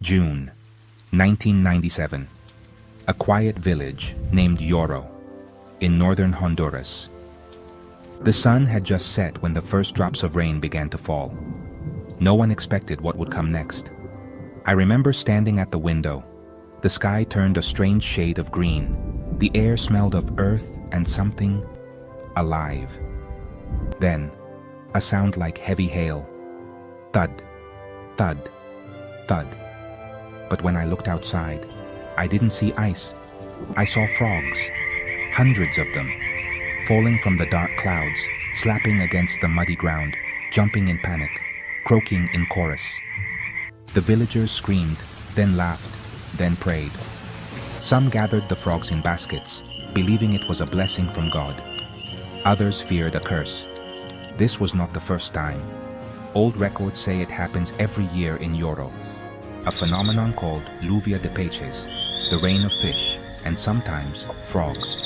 June, 1997. A quiet village named Yoro, in northern Honduras. The sun had just set when the first drops of rain began to fall. No one expected what would come next. I remember standing at the window. The sky turned a strange shade of green. The air smelled of earth and something alive. Then, a sound like heavy hail. Thud, thud, thud. But when I looked outside, I didn't see ice. I saw frogs, hundreds of them, falling from the dark clouds, slapping against the muddy ground, jumping in panic, croaking in chorus. The villagers screamed, then laughed, then prayed. Some gathered the frogs in baskets, believing it was a blessing from God. Others feared a curse. This was not the first time. Old records say it happens every year in Yoro, a phenomenon called lluvia de peces, the rain of fish, and sometimes frogs.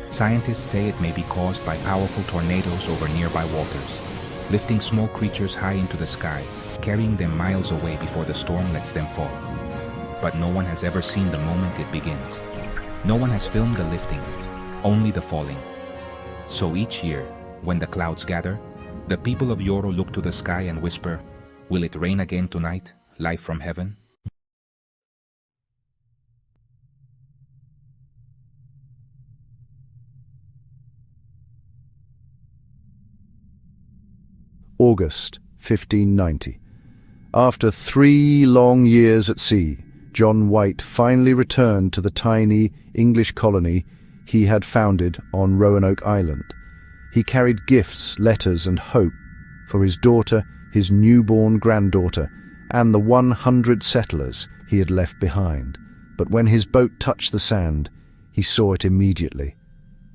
Scientists say it may be caused by powerful tornadoes over nearby waters, lifting small creatures high into the sky, carrying them miles away before the storm lets them fall. But no one has ever seen the moment it begins. No one has filmed the lifting, only the falling. So each year, when the clouds gather, the people of Yoro look to the sky and whisper, "Will it rain again tonight, life from heaven?" August 1590. After 3 long years at sea, John White finally returned to the tiny English colony he had founded on Roanoke Island. He carried gifts, letters, and hope for his daughter, his newborn granddaughter, and the 100 settlers he had left behind. But when his boat touched the sand, he saw it immediately.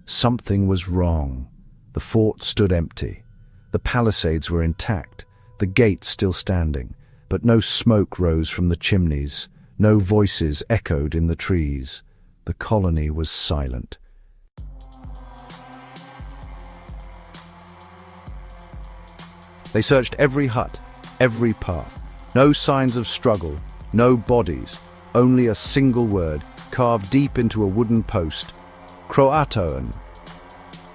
Something was wrong. The fort stood empty. The palisades were intact, the gate still standing, but no smoke rose from the chimneys, no voices echoed in the trees. The colony was silent. They searched every hut, every path. No signs of struggle, no bodies, only a single word carved deep into a wooden post: Croatoan.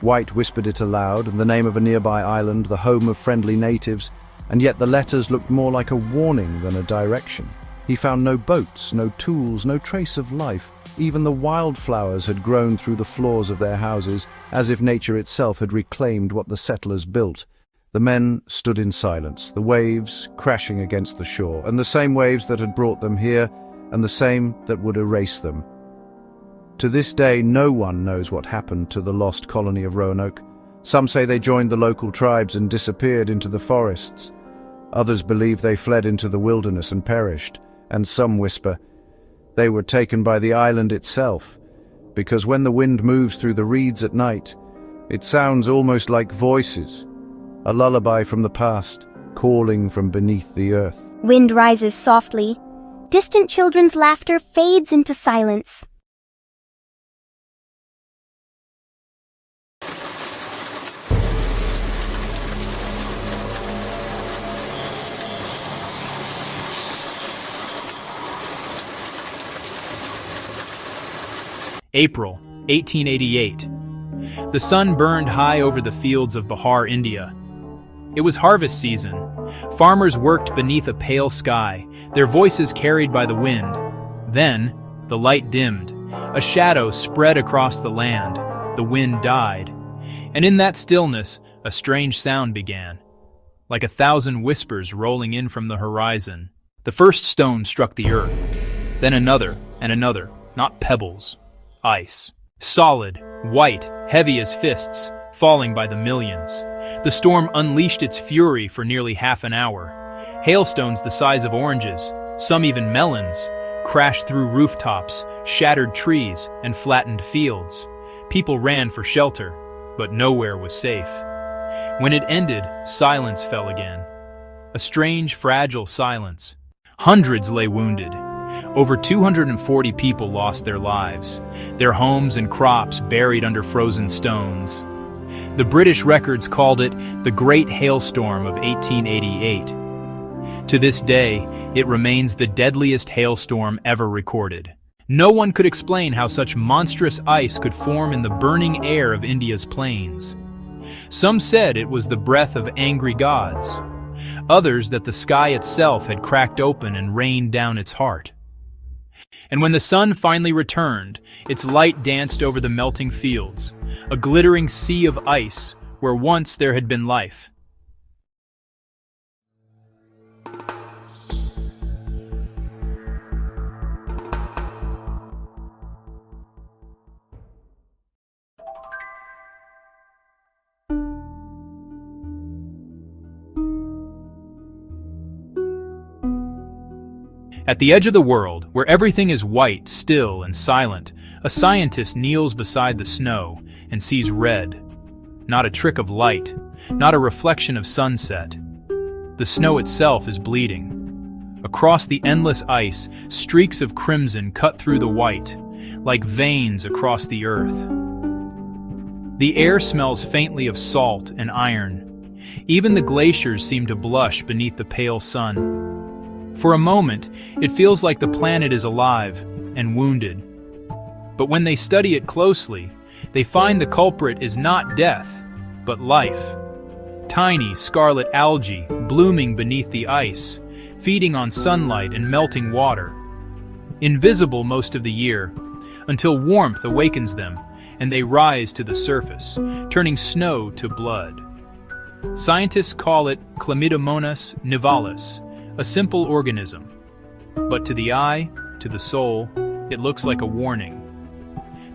White whispered it aloud, and the name of a nearby island, the home of friendly natives, and yet the letters looked more like a warning than a direction. He found no boats, no tools, no trace of life. Even the wildflowers had grown through the floors of their houses, as if nature itself had reclaimed what the settlers built. The men stood in silence, the waves crashing against the shore, and the same waves that had brought them here, and the same that would erase them. To this day, no one knows what happened to the lost colony of Roanoke. Some say they joined the local tribes and disappeared into the forests. Others believe they fled into the wilderness and perished, and some whisper they were taken by the island itself, because when the wind moves through the reeds at night, it sounds almost like voices, a lullaby from the past, calling from beneath the earth. Wind rises softly. Distant children's laughter fades into silence. April 1888. The sun burned high over the fields of Bihar, India. It was harvest season. Farmers worked beneath a pale sky, their voices carried by the wind. Then, the light dimmed. A shadow spread across the land. The wind died. And in that stillness, a strange sound began, like 1,000 whispers rolling in from the horizon. The first stone struck the earth, then another and another, not pebbles. Ice. Solid, white, heavy as fists, falling by the millions. The storm unleashed its fury for nearly half an hour. Hailstones the size of oranges, some even melons, crashed through rooftops, shattered trees, and flattened fields. People ran for shelter, but nowhere was safe. When it ended, silence fell again. A strange, fragile silence. Hundreds lay wounded. Over 240 people lost their lives, their homes and crops buried under frozen stones. The British records called it the Great Hailstorm of 1888. To this day, it remains the deadliest hailstorm ever recorded. No one could explain how such monstrous ice could form in the burning air of India's plains. Some said it was the breath of angry gods. Others that the sky itself had cracked open and rained down its heart. And when the sun finally returned, its light danced over the melting fields, a glittering sea of ice where once there had been life. At the edge of the world, where everything is white, still, and silent, a scientist kneels beside the snow and sees red. Not a trick of light, not a reflection of sunset. The snow itself is bleeding. Across the endless ice, streaks of crimson cut through the white, like veins across the earth. The air smells faintly of salt and iron. Even the glaciers seem to blush beneath the pale sun. For a moment, it feels like the planet is alive and wounded. But when they study it closely, they find the culprit is not death, but life. Tiny scarlet algae blooming beneath the ice, feeding on sunlight and melting water. Invisible most of the year, until warmth awakens them and they rise to the surface, turning snow to blood. Scientists call it Chlamydomonas nivalis, a simple organism. But to the eye, to the soul, it looks like a warning.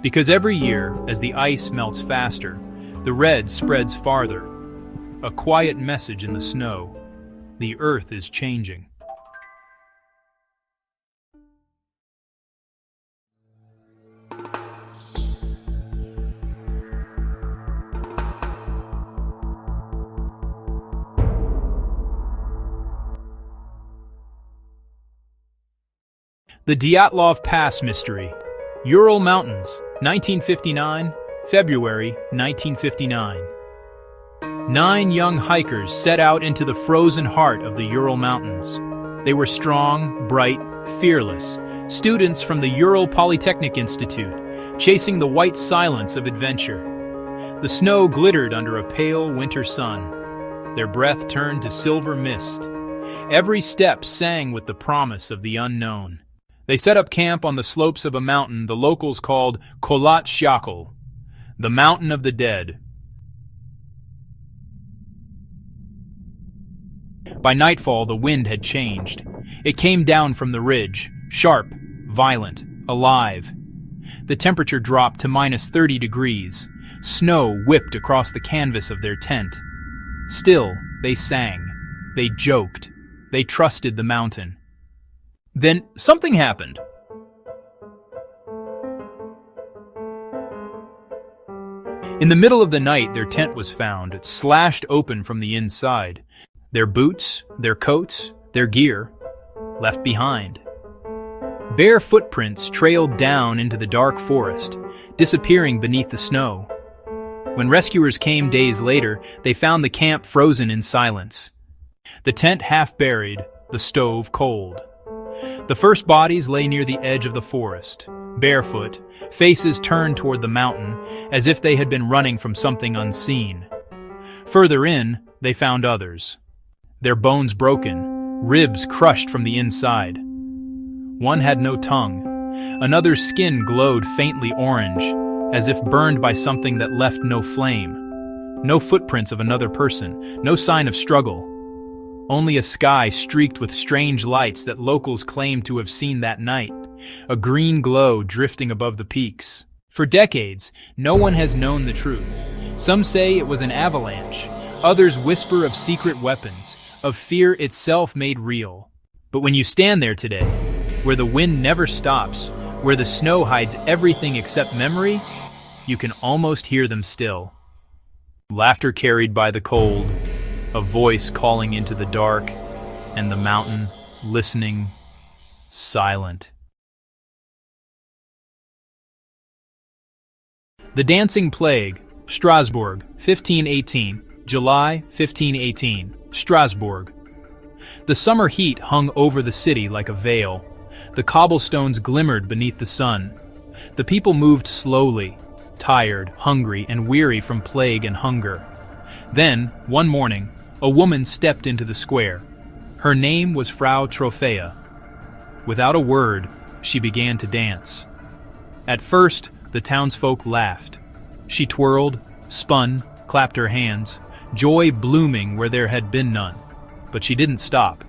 Because every year, as the ice melts faster, the red spreads farther. A quiet message in the snow. The earth is changing. The Dyatlov Pass Mystery. Ural Mountains, 1959, February 1959. 9 young hikers set out into the frozen heart of the Ural Mountains. They were strong, bright, fearless, students from the Ural Polytechnic Institute, chasing the white silence of adventure. The snow glittered under a pale winter sun. Their breath turned to silver mist. Every step sang with the promise of the unknown. They set up camp on the slopes of a mountain the locals called Kholat Syakhl, the Mountain of the Dead. By nightfall, the wind had changed. It came down from the ridge, sharp, violent, alive. The temperature dropped to -30 degrees. Snow whipped across the canvas of their tent. Still, they sang. They joked. They trusted the mountain. Then something happened. In the middle of the night, their tent was found, slashed open from the inside. Their boots, their coats, their gear, left behind. Bare footprints trailed down into the dark forest, disappearing beneath the snow. When rescuers came days later, they found the camp frozen in silence. The tent half buried, the stove cold. The first bodies lay near the edge of the forest, barefoot, faces turned toward the mountain, as if they had been running from something unseen. Further in, they found others. Their bones broken, ribs crushed from the inside. One had no tongue. Another's skin glowed faintly orange, as if burned by something that left no flame. No footprints of another person, no sign of struggle. Only a sky streaked with strange lights that locals claimed to have seen that night, a green glow drifting above the peaks. For decades, no one has known the truth. Some say it was an avalanche. Others whisper of secret weapons, of fear itself made real. But when you stand there today, where the wind never stops, where the snow hides everything except memory, you can almost hear them still. Laughter carried by the cold, a voice calling into the dark, and the mountain listening, silent. The Dancing Plague, Strasbourg, 1518, July 1518, Strasbourg. The summer heat hung over the city like a veil. The cobblestones glimmered beneath the sun. The people moved slowly, tired, hungry, and weary from plague and hunger. Then, one morning, a woman stepped into the square. Her name was Frau Trophea. Without a word, she began to dance. At first, the townsfolk laughed. She twirled, spun, clapped her hands, joy blooming where there had been none. But she didn't stop.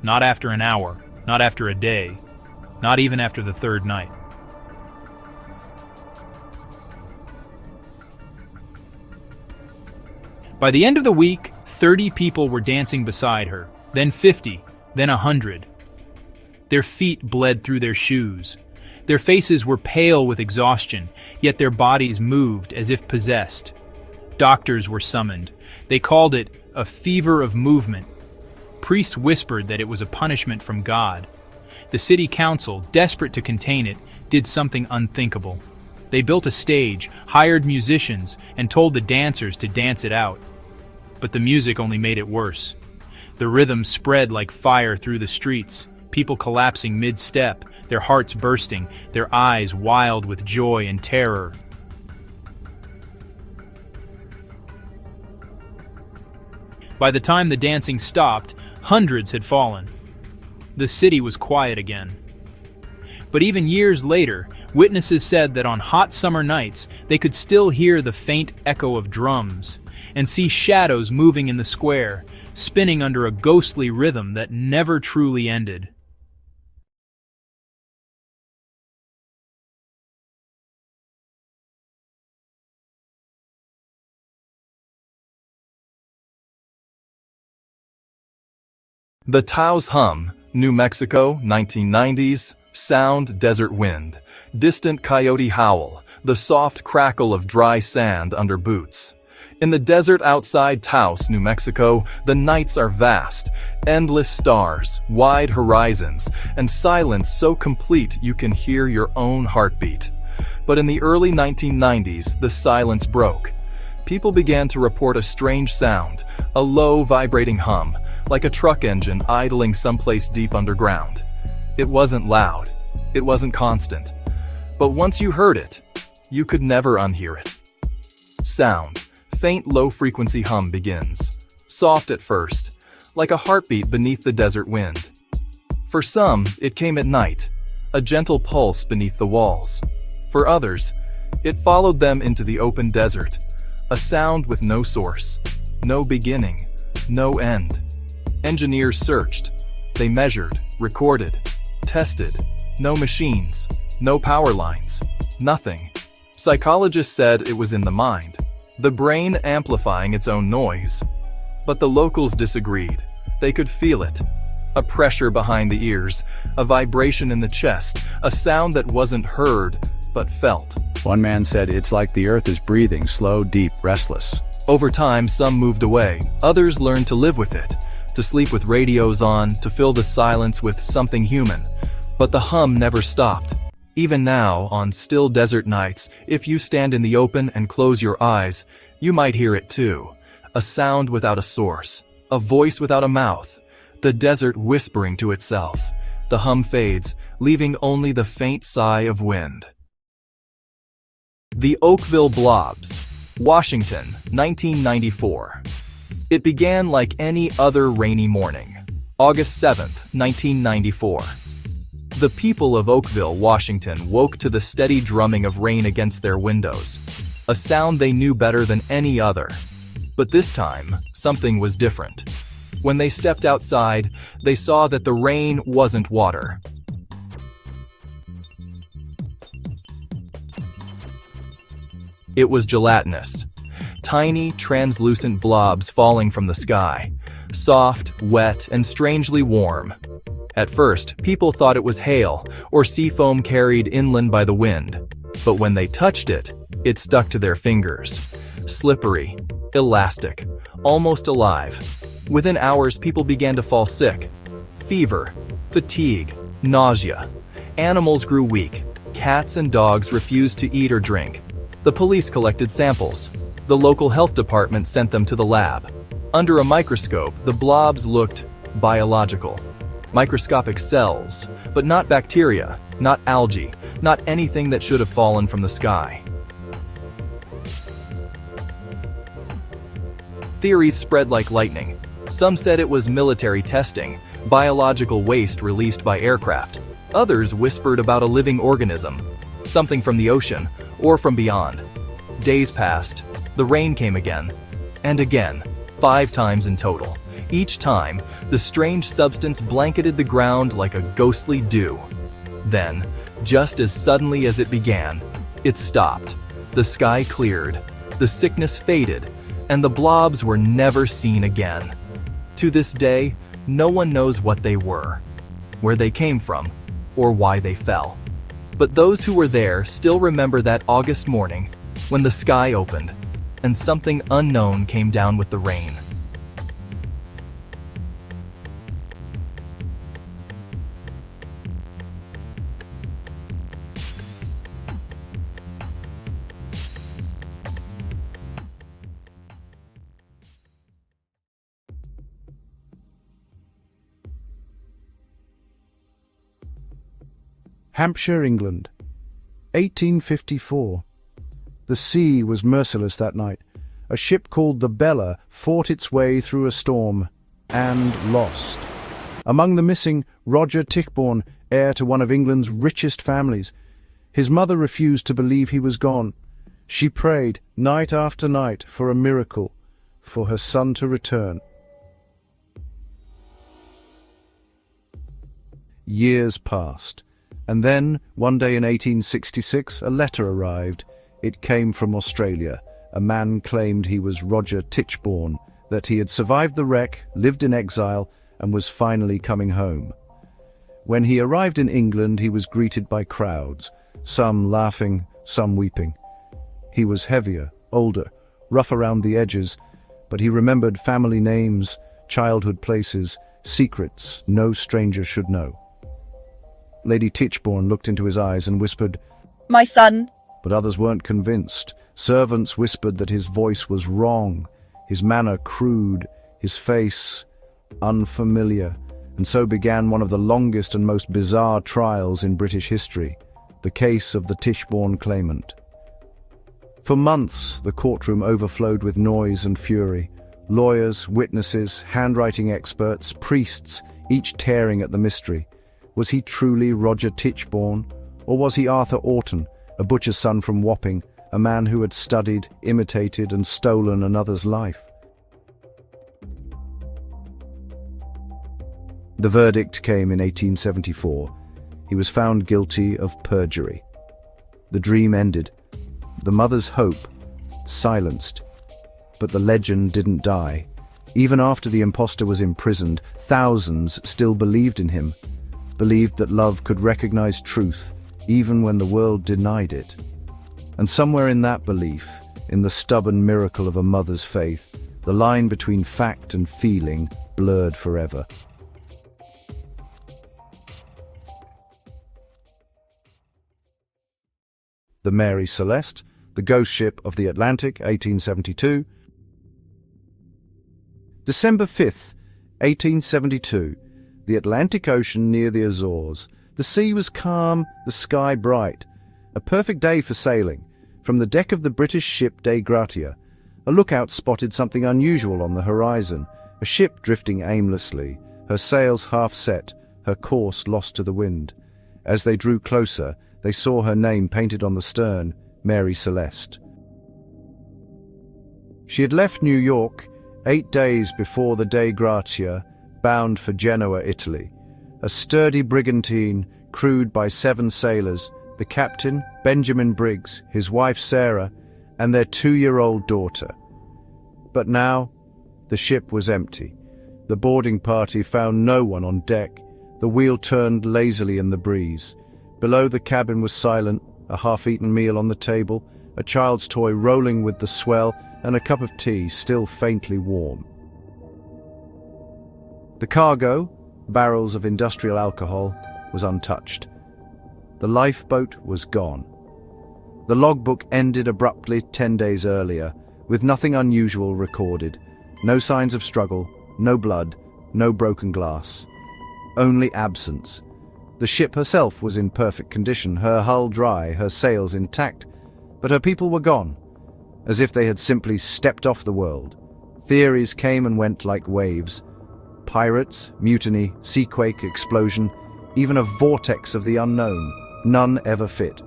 Not after an hour, not after a day, not even after the third night. By the end of the week, 30 people were dancing beside her, then 50, then 100. Their feet bled through their shoes. Their faces were pale with exhaustion, yet their bodies moved as if possessed. Doctors were summoned. They called it a fever of movement. Priests whispered that it was a punishment from God. The city council, desperate to contain it, did something unthinkable. They built a stage, hired musicians, and told the dancers to dance it out. But the music only made it worse. The rhythm spread like fire through the streets, people collapsing mid-step, their hearts bursting, their eyes wild with joy and terror. By the time the dancing stopped, hundreds had fallen. The city was quiet again. But even years later, witnesses said that on hot summer nights, they could still hear the faint echo of drums and see shadows moving in the square, spinning under a ghostly rhythm that never truly ended. The Taos hum, New Mexico, 1990s, sound, desert wind, distant coyote howl, the soft crackle of dry sand under boots. In the desert outside Taos, New Mexico, the nights are vast, endless stars, wide horizons, and silence so complete you can hear your own heartbeat. But in the early 1990s, the silence broke. People began to report a strange sound, a low vibrating hum, like a truck engine idling someplace deep underground. It wasn't loud. It wasn't constant. But once you heard it, you could never unhear it. Sound. Faint low-frequency hum begins. Soft at first, like a heartbeat beneath the desert wind. For some, it came at night, a gentle pulse beneath the walls. For others, it followed them into the open desert, a sound with no source, no beginning, no end. Engineers searched. They measured, recorded, tested. No machines, no power lines, nothing. Psychologists said it was in the mind, the brain amplifying its own noise. But the locals disagreed. They could feel it. A pressure behind the ears, a vibration in the chest, a sound that wasn't heard, but felt. One man said, "It's like the earth is breathing, slow, deep, restless." Over time, some moved away. Others learned to live with it, to sleep with radios on, to fill the silence with something human. But the hum never stopped. Even now, on still desert nights, if you stand in the open and close your eyes, you might hear it too. A sound without a source, a voice without a mouth, the desert whispering to itself. The hum fades, leaving only the faint sigh of wind. The Oakville Blobs, Washington, 1994. It began like any other rainy morning. August 7th, 1994. The people of Oakville, Washington woke to the steady drumming of rain against their windows, a sound they knew better than any other. But this time, something was different. When they stepped outside, they saw that the rain wasn't water. It was gelatinous. Tiny, translucent blobs falling from the sky. Soft, wet, and strangely warm. At first, people thought it was hail or seafoam carried inland by the wind. But when they touched it, it stuck to their fingers. Slippery, elastic, almost alive. Within hours, people began to fall sick. Fever, fatigue, nausea. Animals grew weak. Cats and dogs refused to eat or drink. The police collected samples. The local health department sent them to the lab. Under a microscope, the blobs looked Biological. Microscopic cells, but not bacteria, not algae, not anything that should have fallen from the sky. Theories spread like lightning. Some said it was military testing, biological waste released by aircraft. Others whispered about a living organism, something from the ocean or from beyond. Days passed. The rain came again, and again, 5 times in total. Each time, the strange substance blanketed the ground like a ghostly dew. Then, just as suddenly as it began, it stopped. The sky cleared, the sickness faded, and the blobs were never seen again. To this day, no one knows what they were, where they came from, or why they fell. But those who were there still remember that August morning when the sky opened and something unknown came down with the rain. Hampshire, England, 1854. The sea was merciless that night. A ship called the Bella fought its way through a storm and lost. Among the missing, Roger Tichborne, heir to one of England's richest families. His mother refused to believe he was gone. She prayed night after night for a miracle, for her son to return. Years passed. And then, one day in 1866, a letter arrived. It came from Australia. A man claimed he was Roger Tichborne, that he had survived the wreck, lived in exile, and was finally coming home. When he arrived in England, he was greeted by crowds, some laughing, some weeping. He was heavier, older, rough around the edges, but he remembered family names, childhood places, secrets no stranger should know. Lady Tichborne looked into his eyes and whispered, "My son." But others weren't convinced. Servants whispered that his voice was wrong, his manner crude, his face unfamiliar. And so began one of the longest and most bizarre trials in British history, the case of the Tichborne claimant. For months, the courtroom overflowed with noise and fury. Lawyers, witnesses, handwriting experts, priests, each tearing at the mystery. Was he truly Roger Tichborne, or was he Arthur Orton, a butcher's son from Wapping, a man who had studied, imitated, and stolen another's life? The verdict came in 1874. He was found guilty of perjury. The dream ended. The mother's hope silenced. But the legend didn't die. Even after the impostor was imprisoned, thousands still believed in him. Believed that love could recognize truth, even when the world denied it. And somewhere in that belief, in the stubborn miracle of a mother's faith, the line between fact and feeling blurred forever. The Mary Celeste, the ghost ship of the Atlantic, 1872. December 5th, 1872. The Atlantic Ocean near the Azores. The sea was calm, the sky bright. A perfect day for sailing. From the deck of the British ship Dei Gratia, a lookout spotted something unusual on the horizon. A ship drifting aimlessly, her sails half set, her course lost to the wind. As they drew closer, they saw her name painted on the stern, Mary Celeste. She had left New York 8 days before the Dei Gratia, bound for Genoa, Italy. A sturdy brigantine, crewed by 7 sailors, the captain, Benjamin Briggs, his wife Sarah, and their 2-year-old daughter. But now, the ship was empty. The boarding party found no one on deck. The wheel turned lazily in the breeze. Below, the cabin was silent, a half-eaten meal on the table, a child's toy rolling with the swell, and a cup of tea still faintly warm. The cargo, barrels of industrial alcohol, was untouched. The lifeboat was gone. The logbook ended abruptly 10 days earlier, with nothing unusual recorded. No signs of struggle, no blood, no broken glass. Only absence. The ship herself was in perfect condition, her hull dry, her sails intact, but her people were gone, as if they had simply stepped off the world. Theories came and went like waves. Pirates, mutiny, seaquake, explosion, even a vortex of the unknown. None ever fit.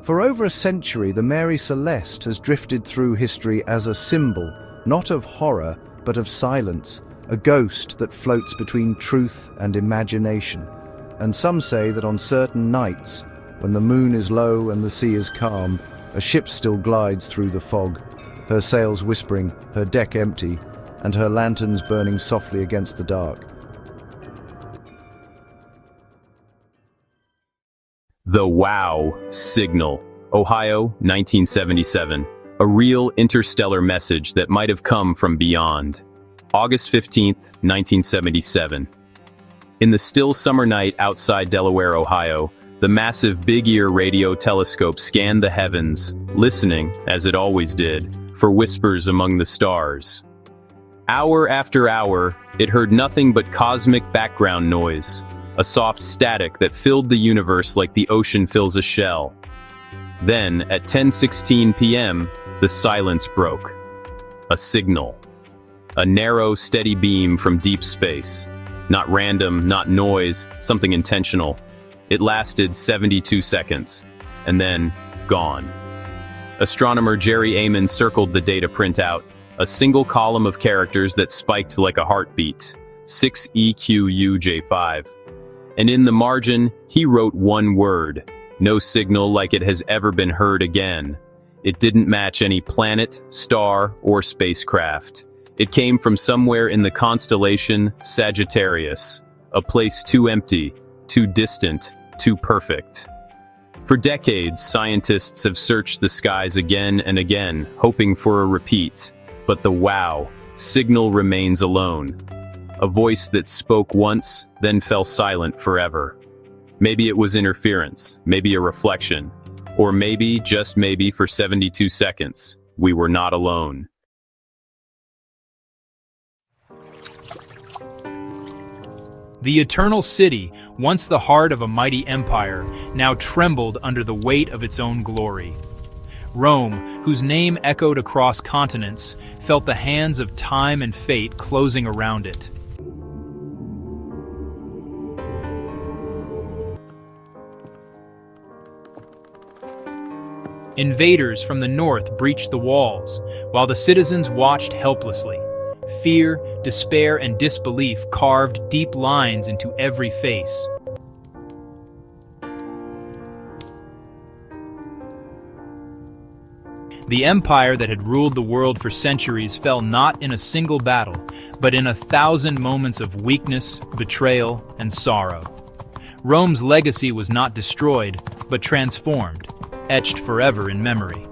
For over a century, the Mary Celeste has drifted through history as a symbol, not of horror, but of silence, a ghost that floats between truth and imagination. And some say that on certain nights, when the moon is low and the sea is calm, a ship still glides through the fog, her sails whispering, her deck empty, and her lanterns burning softly against the dark. The WOW signal, Ohio, 1977. A real interstellar message that might have come from beyond. August 15th, 1977. In the still summer night outside Delaware, Ohio, the massive Big Ear radio telescope scanned the heavens, listening, as it always did, for whispers among the stars. Hour after hour, it heard nothing but cosmic background noise, a soft static that filled the universe like the ocean fills a shell. Then, at 10:16 p.m., the silence broke. A signal. A narrow, steady beam from deep space. Not random, not noise, something intentional. It lasted 72 seconds, and then, gone. Astronomer Jerry Amon circled the data printout, a single column of characters that spiked like a heartbeat, 6EQUJ5. And in the margin, he wrote one word, no signal like it has ever been heard again. It didn't match any planet, star, or spacecraft. It came from somewhere in the constellation Sagittarius, a place too empty, too distant, too perfect. For decades, scientists have searched the skies again and again, hoping for a repeat. But the WOW signal remains alone. A voice that spoke once, then fell silent forever. Maybe it was interference, maybe a reflection, or maybe, just maybe, for 72 seconds, we were not alone. The Eternal City, once the heart of a mighty empire, now trembled under the weight of its own glory. Rome, whose name echoed across continents, felt the hands of time and fate closing around it. Invaders from the north breached the walls, while the citizens watched helplessly. Fear, despair, and disbelief carved deep lines into every face. The empire that had ruled the world for centuries fell not in a single battle, but in 1,000 moments of weakness, betrayal, and sorrow. Rome's legacy was not destroyed, but transformed, etched forever in memory.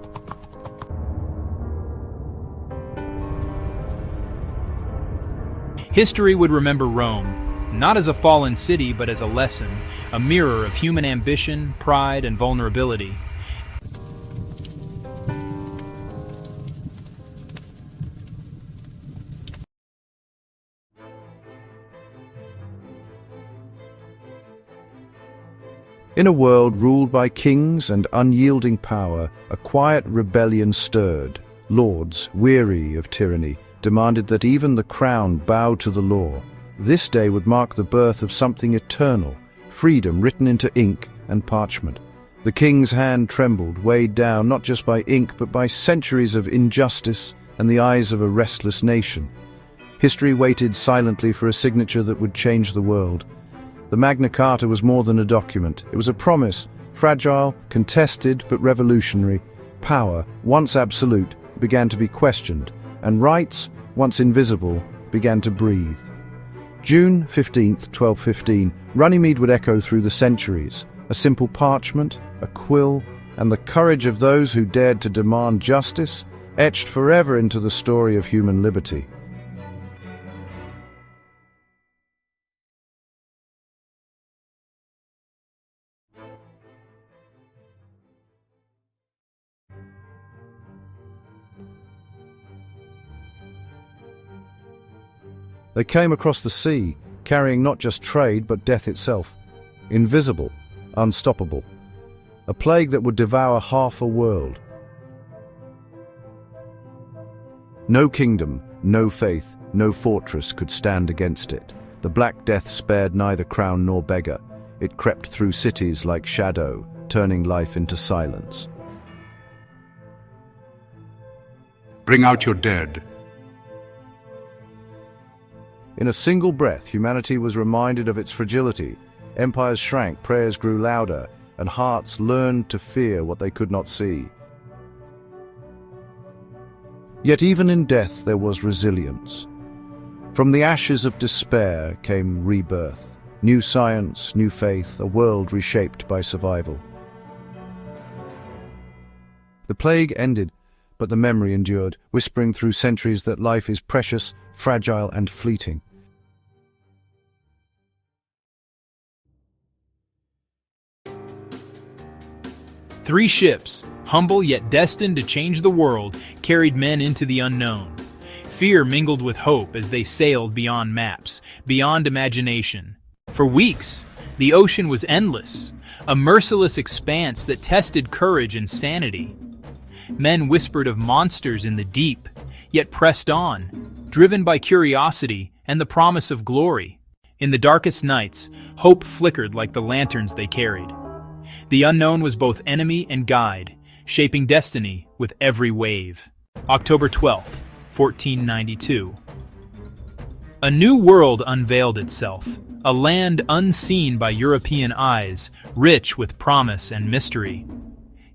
History would remember Rome, not as a fallen city, but as a lesson, a mirror of human ambition, pride, and vulnerability. In a world ruled by kings and unyielding power, a quiet rebellion stirred. Lords, weary of tyranny, demanded that even the crown bow to the law. This day would mark the birth of something eternal, freedom written into ink and parchment. The king's hand trembled, weighed down not just by ink but by centuries of injustice and the eyes of a restless nation. History waited silently for a signature that would change the world. The Magna Carta was more than a document. It was a promise, fragile, contested, but revolutionary. Power, once absolute, began to be questioned, and rights, once invisible, began to breathe. June 15th, 1215, Runnymede would echo through the centuries. A simple parchment, a quill, and the courage of those who dared to demand justice, etched forever into the story of human liberty. They came across the sea, carrying not just trade but death itself. Invisible, unstoppable. A plague that would devour half a world. No kingdom, no faith, no fortress could stand against it. The Black Death spared neither crown nor beggar. It crept through cities like shadow, turning life into silence. Bring out your dead. In a single breath, humanity was reminded of its fragility. Empires shrank, prayers grew louder, and hearts learned to fear what they could not see. Yet even in death there was resilience. From the ashes of despair came rebirth. New science, new faith, a world reshaped by survival. The plague ended, but the memory endured, whispering through centuries that life is precious, fragile, and fleeting. Three ships, humble yet destined to change the world, carried men into the unknown. Fear mingled with hope as they sailed beyond maps, beyond imagination. For weeks, the ocean was endless, a merciless expanse that tested courage and sanity. Men whispered of monsters in the deep, yet pressed on, driven by curiosity and the promise of glory. In the darkest nights, hope flickered like the lanterns they carried. The unknown was both enemy and guide, shaping destiny with every wave. October 12th, 1492. A new world unveiled itself, a land unseen by European eyes, rich with promise and mystery.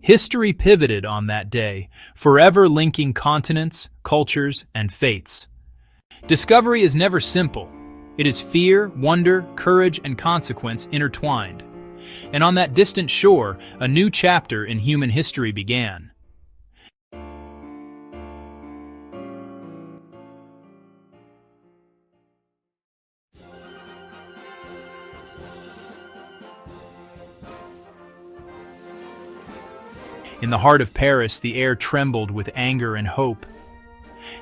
History pivoted on that day, forever linking continents, cultures, and fates. Discovery is never simple. It is fear, wonder, courage, and consequence intertwined. And on that distant shore, a new chapter in human history began. In the heart of Paris, the air trembled with anger and hope.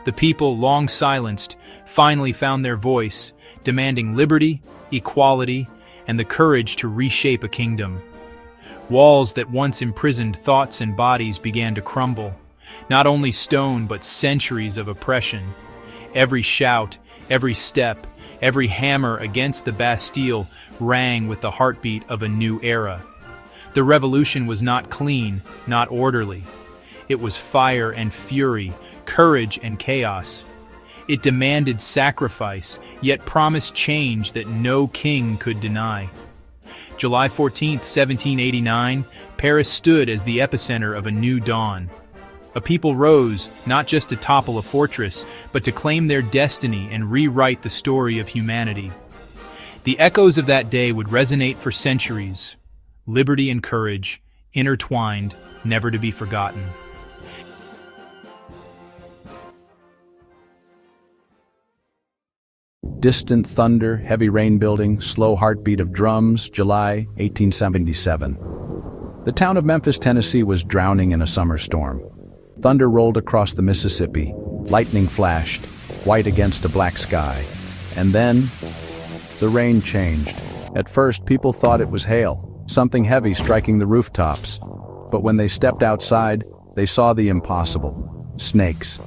The people, long silenced, finally found their voice, demanding liberty, equality, and the courage to reshape a kingdom. Walls that once imprisoned thoughts and bodies began to crumble, not only stone but centuries of oppression. Every shout, every step, every hammer against the Bastille rang with the heartbeat of a new era. The revolution was not clean, not orderly. It was fire and fury, courage and chaos. It demanded sacrifice, yet promised change that no king could deny. July 14, 1789, Paris stood as the epicenter of a new dawn. A people rose, not just to topple a fortress, but to claim their destiny and rewrite the story of humanity. The echoes of that day would resonate for centuries. Liberty and courage, intertwined, never to be forgotten. Distant thunder, heavy rain building, slow heartbeat of drums, July 1877. The town of Memphis, Tennessee was drowning in a summer storm. Thunder rolled across the Mississippi, lightning flashed, white against a black sky. And then, the rain changed. At first, people thought it was hail, something heavy striking the rooftops. But when they stepped outside, they saw the impossible. Snakes.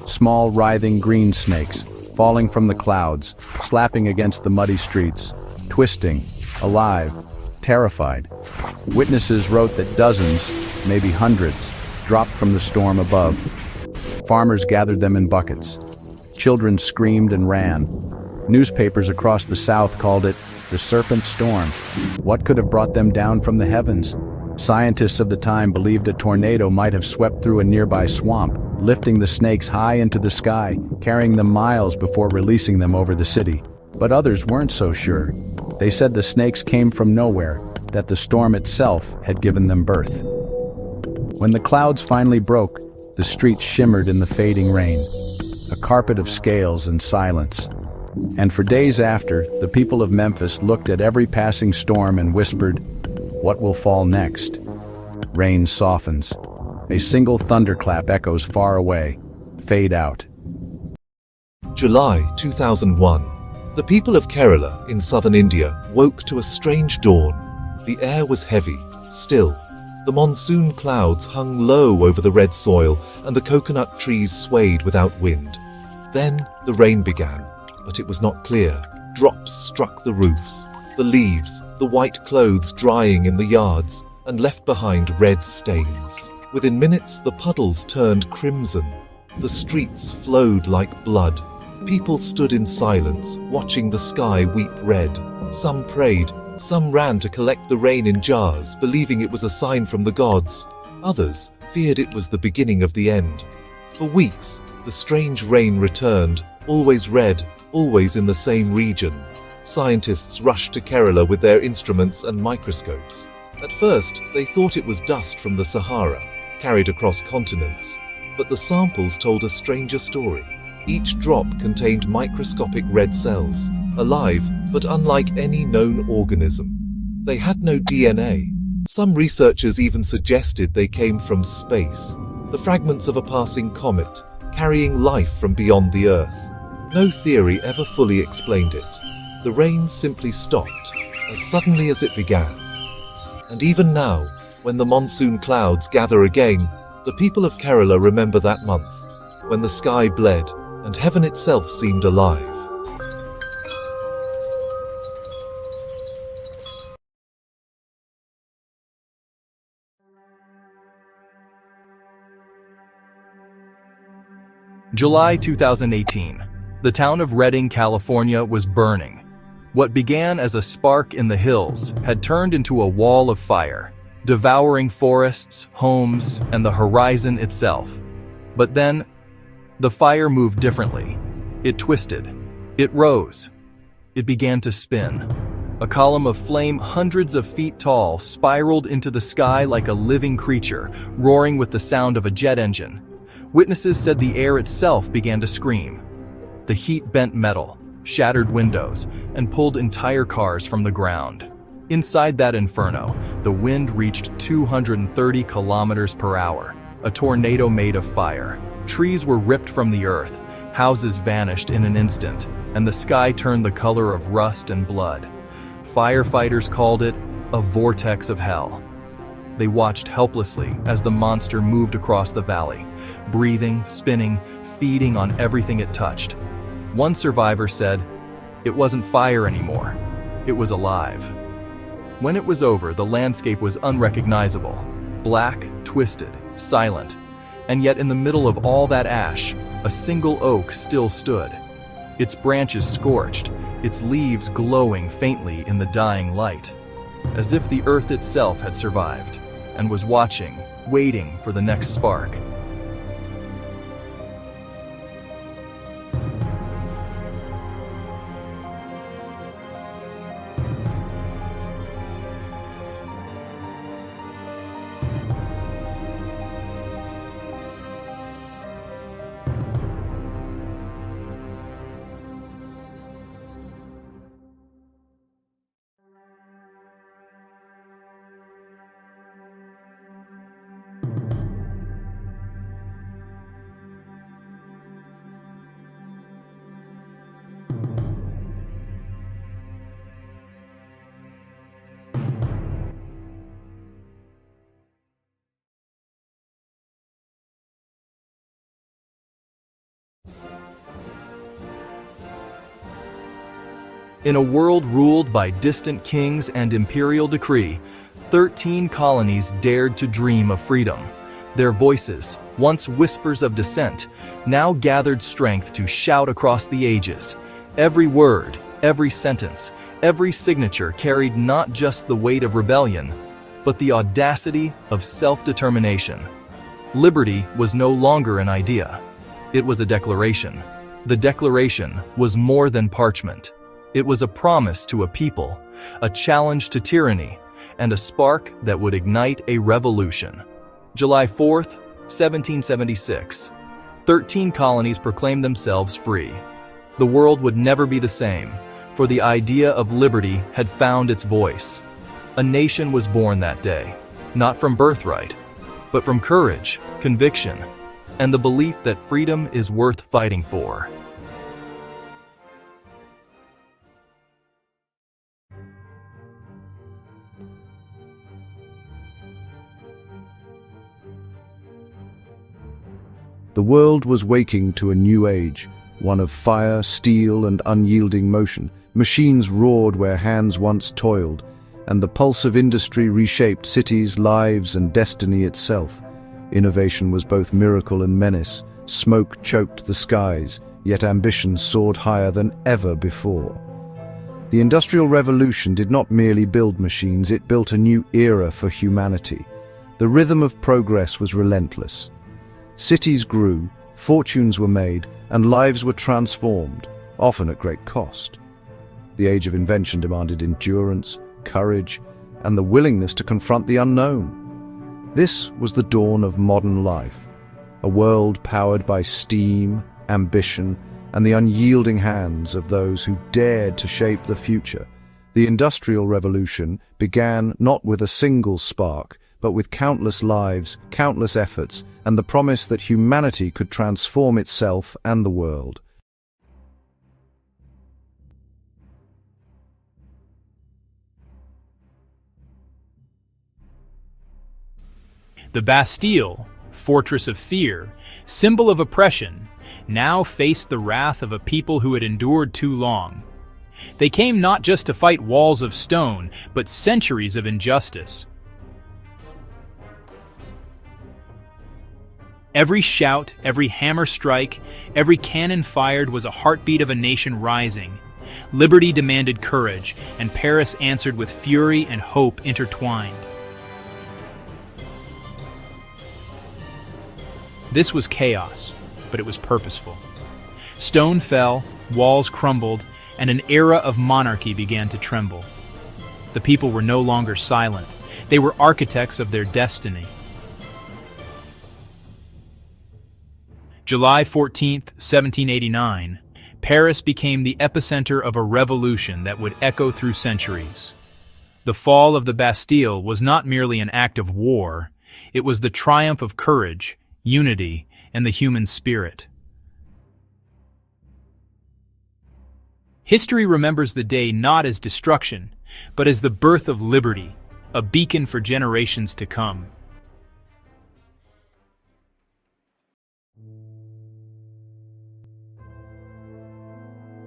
Small, writhing green snakes, falling from the clouds, slapping against the muddy streets, twisting, alive, terrified. Witnesses wrote that dozens, maybe hundreds, dropped from the storm above. Farmers gathered them in buckets. Children screamed and ran. Newspapers across the South called it the serpent storm. What could have brought them down from the heavens? Scientists of the time believed a tornado might have swept through a nearby swamp, lifting the snakes high into the sky, carrying them miles before releasing them over the city. But others weren't so sure. They said the snakes came from nowhere, that the storm itself had given them birth. When the clouds finally broke, the streets shimmered in the fading rain, a carpet of scales and silence. And for days after, the people of Memphis looked at every passing storm and whispered, "What will fall next?" Rain softens. A single thunderclap echoes far away. Fade out. July 2001. The people of Kerala in southern India woke to a strange dawn. The air was heavy, still. The monsoon clouds hung low over the red soil and the coconut trees swayed without wind. Then the rain began, but it was not clear. Drops struck the roofs, the leaves, the white clothes drying in the yards, and left behind red stains. Within minutes, the puddles turned crimson. The streets flowed like blood. People stood in silence, watching the sky weep red. Some prayed, some ran to collect the rain in jars, believing it was a sign from the gods. Others feared it was the beginning of the end. For weeks, the strange rain returned, always red, always in the same region. Scientists rushed to Kerala with their instruments and microscopes. At first, they thought it was dust from the Sahara, carried across continents. But the samples told a stranger story. Each drop contained microscopic red cells, alive but unlike any known organism. They had no DNA. Some researchers even suggested they came from space, the fragments of a passing comet, carrying life from beyond the Earth. No theory ever fully explained it. The rain simply stopped, as suddenly as it began. And even now, when the monsoon clouds gather again, the people of Kerala remember that month, when the sky bled and heaven itself seemed alive. July 2018. The town of Redding, California was burning. What began as a spark in the hills had turned into a wall of fire, devouring forests, homes, and the horizon itself. But then, the fire moved differently. It twisted. It rose. It began to spin. A column of flame hundreds of feet tall spiraled into the sky like a living creature, roaring with the sound of a jet engine. Witnesses said the air itself began to scream. The heat bent metal, shattered windows, and pulled entire cars from the ground. Inside that inferno, the wind reached 230 kilometers per hour, a tornado made of fire. Trees were ripped from the earth, houses vanished in an instant, and the sky turned the color of rust and blood. Firefighters called it a vortex of hell. They watched helplessly as the monster moved across the valley, breathing, spinning, feeding on everything it touched. One survivor said, "It wasn't fire anymore. It was alive." When it was over, the landscape was unrecognizable, black, twisted, silent. And yet in the middle of all that ash, a single oak still stood. Its branches scorched, its leaves glowing faintly in the dying light, as if the earth itself had survived and was watching, waiting for the next spark. In a world ruled by distant kings and imperial decree, 13 colonies dared to dream of freedom. Their voices, once whispers of dissent, now gathered strength to shout across the ages. Every word, every sentence, every signature carried not just the weight of rebellion, but the audacity of self-determination. Liberty was no longer an idea. It was a declaration. The declaration was more than parchment. It was a promise to a people, a challenge to tyranny, and a spark that would ignite a revolution. July 4th, 1776. 13 colonies proclaimed themselves free. The world would never be the same, for the idea of liberty had found its voice. A nation was born that day, not from birthright, but from courage, conviction, and the belief that freedom is worth fighting for. The world was waking to a new age, one of fire, steel, and unyielding motion. Machines roared where hands once toiled, and the pulse of industry reshaped cities, lives, and destiny itself. Innovation was both miracle and menace. Smoke choked the skies, yet ambition soared higher than ever before. The Industrial Revolution did not merely build machines, it built a new era for humanity. The rhythm of progress was relentless. Cities grew, fortunes were made, and lives were transformed, often at great cost. The age of invention demanded endurance, courage, and the willingness to confront the unknown. This was the dawn of modern life, a world powered by steam, ambition, and the unyielding hands of those who dared to shape the future. The Industrial Revolution began not with a single spark, but with countless lives, countless efforts, and the promise that humanity could transform itself and the world. The Bastille, fortress of fear, symbol of oppression, now faced the wrath of a people who had endured too long. They came not just to fight walls of stone, but centuries of injustice. Every shout, every hammer strike, every cannon fired was a heartbeat of a nation rising. Liberty demanded courage, and Paris answered with fury and hope intertwined. This was chaos, but it was purposeful. Stone fell, walls crumbled, and an era of monarchy began to tremble. The people were no longer silent. They were architects of their destiny. July 14th, 1789, Paris became the epicenter of a revolution that would echo through centuries. The fall of the Bastille was not merely an act of war, it was the triumph of courage, unity, and the human spirit. History remembers the day not as destruction, but as the birth of liberty, a beacon for generations to come.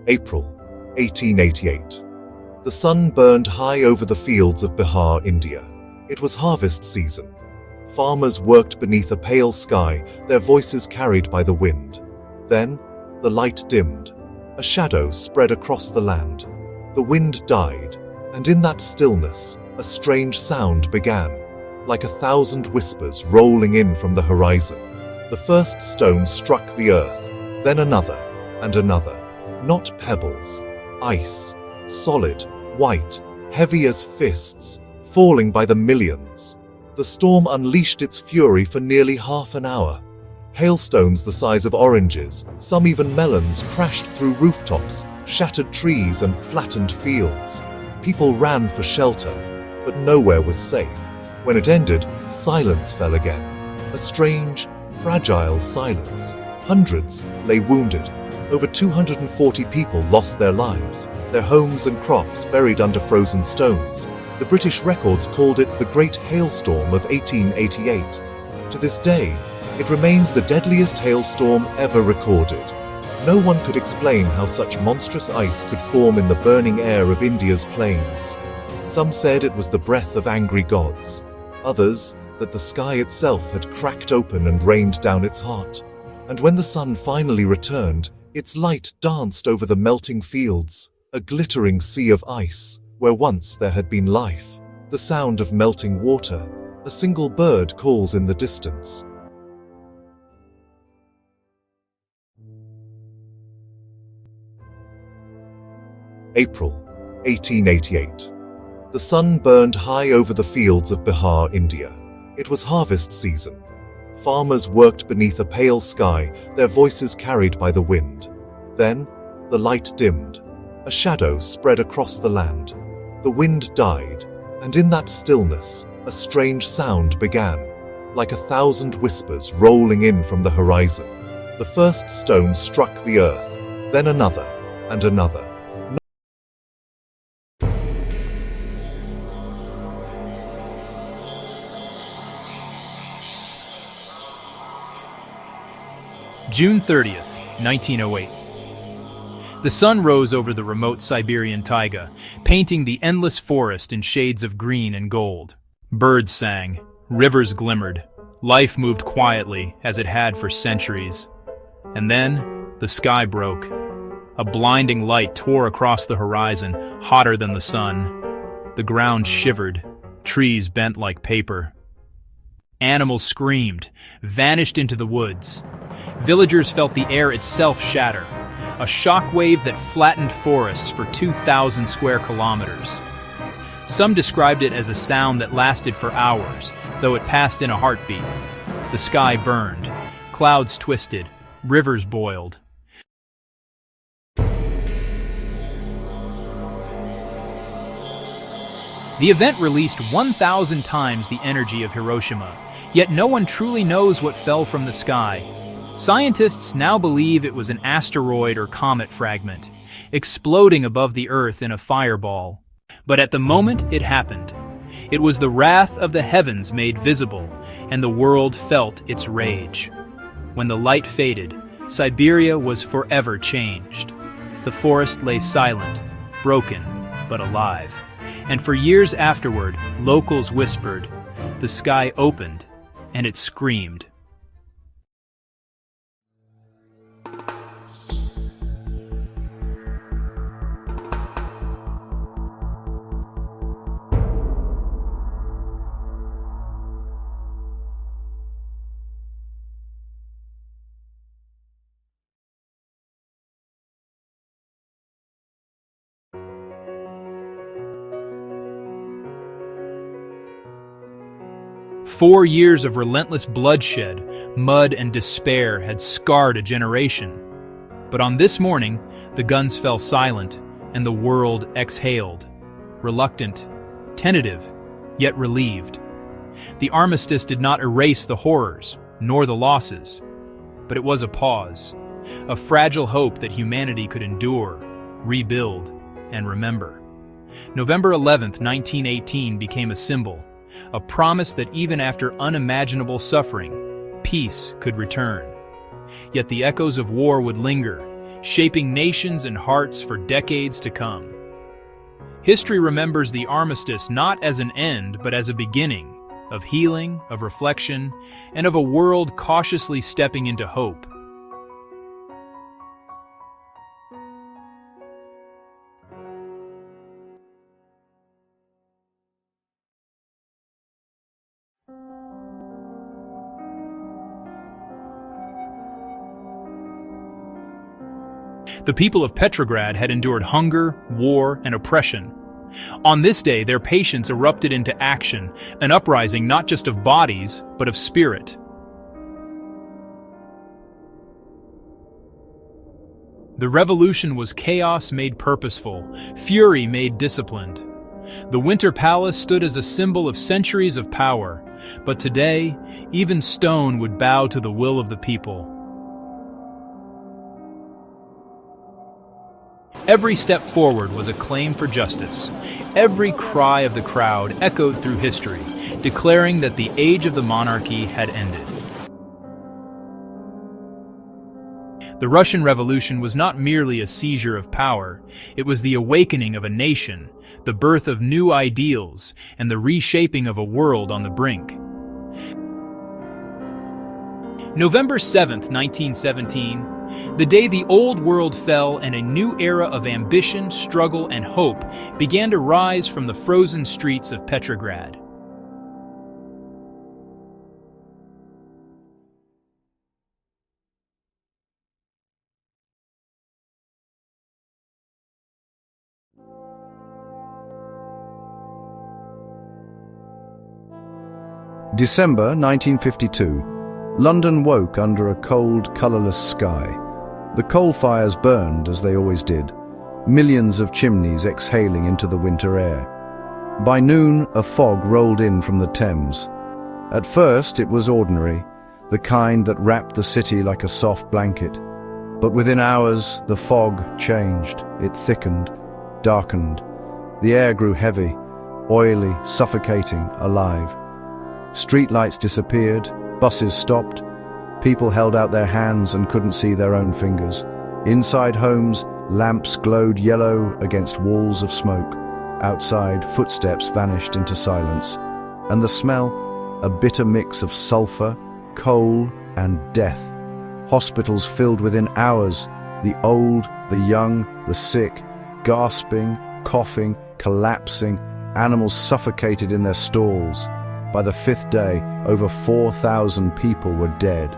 April 1888. The sun burned high over the fields of Bihar, India. It was harvest season. Farmers worked beneath a pale sky, their voices carried by the wind. Then, the light dimmed. A shadow spread across the land. The wind died, and in that stillness, a strange sound began, like 1,000 whispers rolling in from the horizon. The first stone struck the earth, then another, and another. Not pebbles, ice, solid, white, heavy as fists, falling by the millions. The storm unleashed its fury for nearly half an hour. Hailstones the size of oranges, some even melons, crashed through rooftops, shattered trees and flattened fields. People ran for shelter, but nowhere was safe. When it ended, silence fell again. A strange, fragile silence. Hundreds lay wounded. Over 240 people lost their lives, their homes and crops buried under frozen stones. The British records called it the Great Hailstorm of 1888. To this day, it remains the deadliest hailstorm ever recorded. No one could explain how such monstrous ice could form in the burning air of India's plains. Some said it was the breath of angry gods. Others, that the sky itself had cracked open and rained down its heart. And when the sun finally returned, its light danced over the melting fields, a glittering sea of ice, where once there had been life. The sound of melting water. A single bird calls in the distance. April 1888. The sun burned high over the fields of Bihar, India. It was harvest season. Farmers worked beneath a pale sky, their voices carried by the wind. Then, the light dimmed. A shadow spread across the land. The wind died, and in that stillness, a strange sound began, like 1,000 whispers rolling in from the horizon. The first stone struck the earth, then another, and another. June 30th, 1908. The sun rose over the remote Siberian taiga, painting the endless forest in shades of green and gold. Birds sang, rivers glimmered, life moved quietly as it had for centuries. And then, the sky broke. A blinding light tore across the horizon, hotter than the sun. The ground shivered, trees bent like paper. Animals screamed, vanished into the woods. Villagers felt the air itself shatter, a shock wave that flattened forests for 2,000 square kilometers. Some described it as a sound that lasted for hours, though it passed in a heartbeat. The sky burned, clouds twisted, rivers boiled. The event released 1,000 times the energy of Hiroshima, yet no one truly knows what fell from the sky. Scientists now believe it was an asteroid or comet fragment, exploding above the Earth in a fireball. But at the moment it happened, it was the wrath of the heavens made visible, and the world felt its rage. When the light faded, Siberia was forever changed. The forest lay silent, broken, but alive. And for years afterward, locals whispered, the sky opened, and it screamed. Four years of relentless bloodshed, mud, and despair had scarred a generation. But on this morning, the guns fell silent, and the world exhaled, reluctant, tentative, yet relieved. The armistice did not erase the horrors, nor the losses, but it was a pause, a fragile hope that humanity could endure, rebuild, and remember. November 11th, 1918 became a symbol, a promise that even after unimaginable suffering, peace could return. Yet the echoes of war would linger, shaping nations and hearts for decades to come. History remembers the armistice not as an end, but as a beginning of healing, of reflection, and of a world cautiously stepping into hope. The people of Petrograd had endured hunger, war, and oppression. On this day, their patience erupted into action, an uprising not just of bodies, but of spirit. The revolution was chaos made purposeful, fury made disciplined. The Winter Palace stood as a symbol of centuries of power, but today, even stone would bow to the will of the people. Every step forward was a claim for justice. Every cry of the crowd echoed through history, declaring that the age of the monarchy had ended. The Russian Revolution was not merely a seizure of power, it was the awakening of a nation, the birth of new ideals, and the reshaping of a world on the brink. November 7th, 1917, the day the old world fell and a new era of ambition, struggle, and hope began to rise from the frozen streets of Petrograd. December 1952. London woke under a cold, colourless sky. The coal fires burned as they always did, millions of chimneys exhaling into the winter air. By noon, a fog rolled in from the Thames. At first, it was ordinary, the kind that wrapped the city like a soft blanket. But within hours, the fog changed. It thickened, darkened. The air grew heavy, oily, suffocating, alive. Streetlights disappeared, buses stopped, People held out their hands and couldn't see their own fingers. Inside homes, lamps glowed yellow against walls of smoke. Outside, footsteps vanished into silence. And the smell, a bitter mix of sulfur, coal, and death. Hospitals filled within hours, the old, the young, the sick, gasping, coughing, collapsing, animals suffocated in their stalls. By the 5th day, over 4,000 people were dead.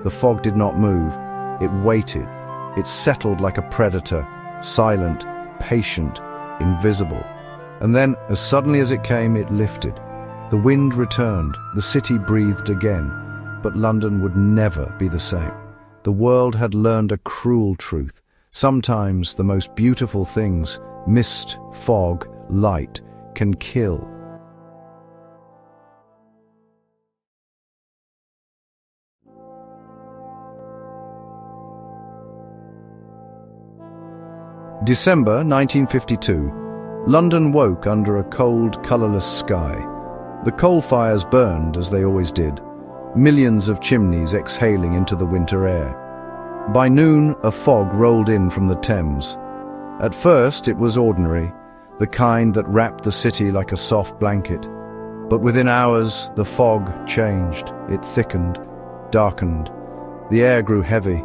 The fog did not move. It waited. It settled like a predator, silent, patient, invisible. And then, as suddenly as it came, it lifted. The wind returned, the city breathed again. But London would never be the same. The world had learned a cruel truth. Sometimes the most beautiful things, mist, fog, light, can kill. December 1952. London woke under a cold, colourless sky. The coal fires burned as they always did, millions of chimneys exhaling into the winter air. By noon, a fog rolled in from the Thames. At first, it was ordinary, the kind that wrapped the city like a soft blanket. But within hours, the fog changed. It thickened, darkened. The air grew heavy,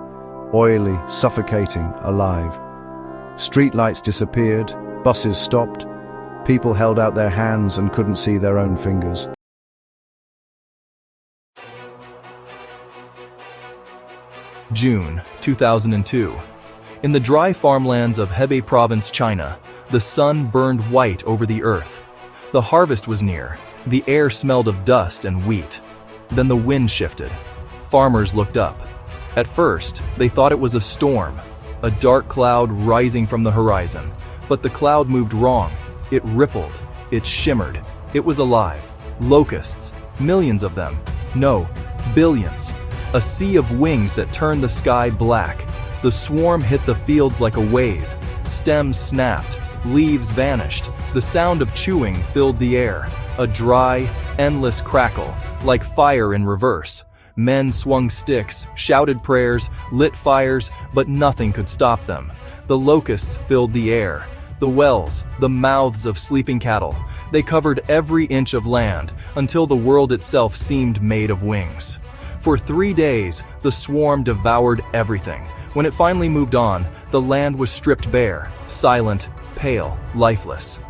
oily, suffocating, alive. Streetlights disappeared, buses stopped, people held out their hands and couldn't see their own fingers. June 2002. In the dry farmlands of Hebei Province, China, the sun burned white over the earth. The harvest was near. The air smelled of dust and wheat. Then the wind shifted. Farmers looked up. At first, they thought it was a storm, a dark cloud rising from the horizon. But the cloud moved wrong. It rippled. It shimmered. It was alive. Locusts. Millions of them. No, billions. A sea of wings that turned the sky black. The swarm hit the fields like a wave. Stems snapped. Leaves vanished. The sound of chewing filled the air. A dry, endless crackle, like fire in reverse. Men swung sticks, shouted prayers, lit fires, but nothing could stop them. The locusts filled the air. The wells, the mouths of sleeping cattle. They covered every inch of land until the world itself seemed made of wings. For 3 days, the swarm devoured everything. When it finally moved on, the land was stripped bare, silent, pale, lifeless.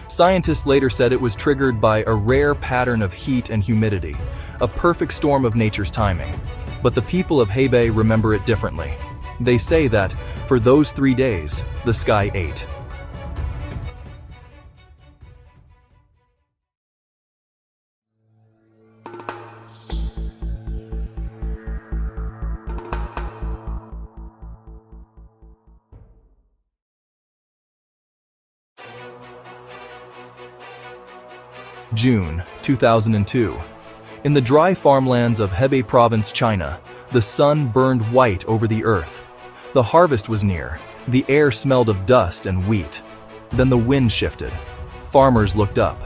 Scientists later said it was triggered by a rare pattern of heat and humidity, a perfect storm of nature's timing. But the people of Hebei remember it differently. They say that, for those 3 days, the sky ate. June 2002. In the dry farmlands of Hebei Province, China, the sun burned white over the earth. The harvest was near. The air smelled of dust and wheat. Then the wind shifted. Farmers looked up.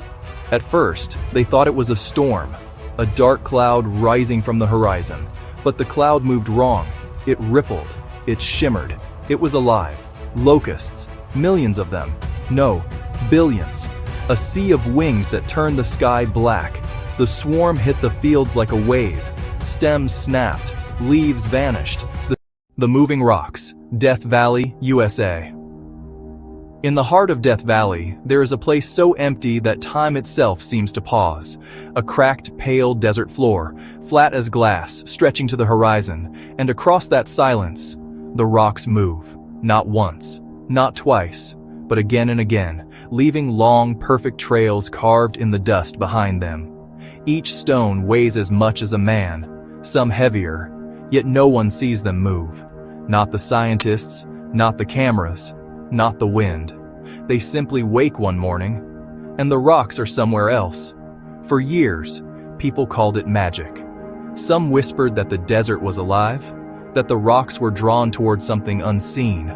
At first, they thought it was a storm, a dark cloud rising from the horizon. But the cloud moved wrong. It rippled. It shimmered. It was alive. Locusts. Millions of them. No, billions. A sea of wings that turned the sky black. The swarm hit the fields like a wave. Stems snapped. Leaves vanished. The moving rocks. Death Valley, USA. In the heart of Death Valley, there is a place so empty that time itself seems to pause. A cracked, pale desert floor, flat as glass, stretching to the horizon, and across that silence, the rocks move. Not once, not twice, but again and again, leaving long, perfect trails carved in the dust behind them. Each stone weighs as much as a man, some heavier, yet no one sees them move. Not the scientists, not the cameras, not the wind. They simply wake one morning, and the rocks are somewhere else. For years, people called it magic. Some whispered that the desert was alive, that the rocks were drawn towards something unseen,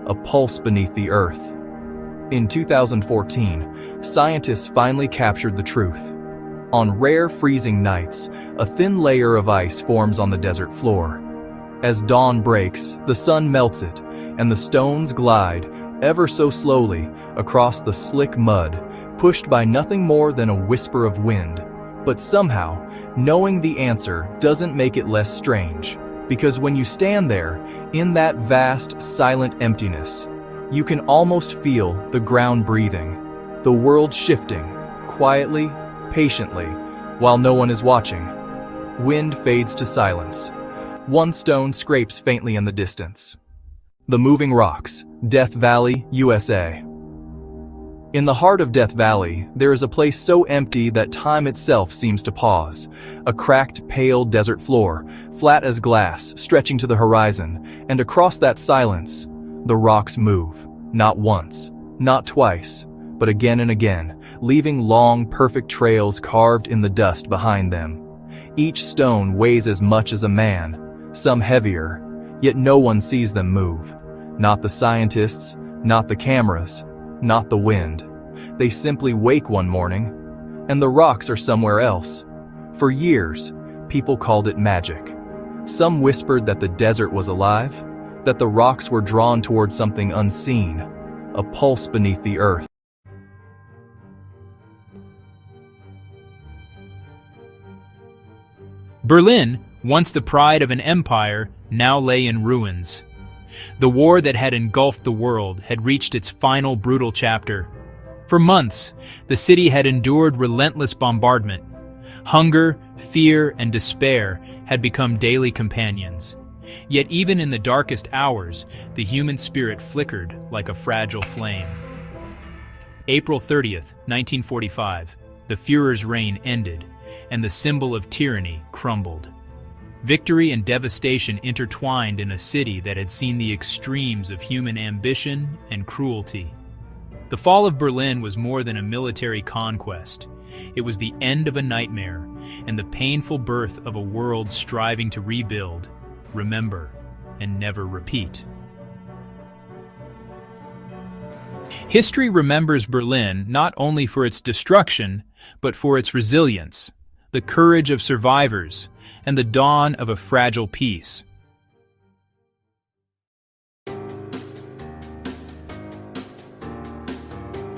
a pulse beneath the earth. In 2014, scientists finally captured the truth. On rare freezing nights, a thin layer of ice forms on the desert floor. As dawn breaks, the sun melts it, and the stones glide, ever so slowly, across the slick mud, pushed by nothing more than a whisper of wind. But somehow, knowing the answer doesn't make it less strange, because when you stand there, in that vast, silent emptiness, you can almost feel the ground breathing, the world shifting, quietly, patiently, while no one is watching. Wind fades to silence. One stone scrapes faintly in the distance. The Moving Rocks, Death Valley, USA. In the heart of Death Valley, there is a place so empty that time itself seems to pause. A cracked, pale desert floor, flat as glass, stretching to the horizon, and across that silence, the rocks move. Not once, not twice, but again and again, leaving long, perfect trails carved in the dust behind them. Each stone weighs as much as a man, some heavier, yet no one sees them move. Not the scientists, not the cameras, not the wind. They simply wake one morning, and the rocks are somewhere else. For years, people called it magic. Some whispered that the desert was alive, that the rocks were drawn toward something unseen, a pulse beneath the earth. Berlin, once the pride of an empire, now lay in ruins. The war that had engulfed the world had reached its final brutal chapter. For months, the city had endured relentless bombardment. Hunger, fear, and despair had become daily companions. Yet even in the darkest hours, the human spirit flickered like a fragile flame. April 30th, 1945, the Führer's reign ended, and the symbol of tyranny crumbled. Victory and devastation intertwined in a city that had seen the extremes of human ambition and cruelty. The fall of Berlin was more than a military conquest. It was the end of a nightmare and the painful birth of a world striving to rebuild, remember, and never repeat. History remembers Berlin not only for its destruction, but for its resilience, the courage of survivors, and the dawn of a fragile peace.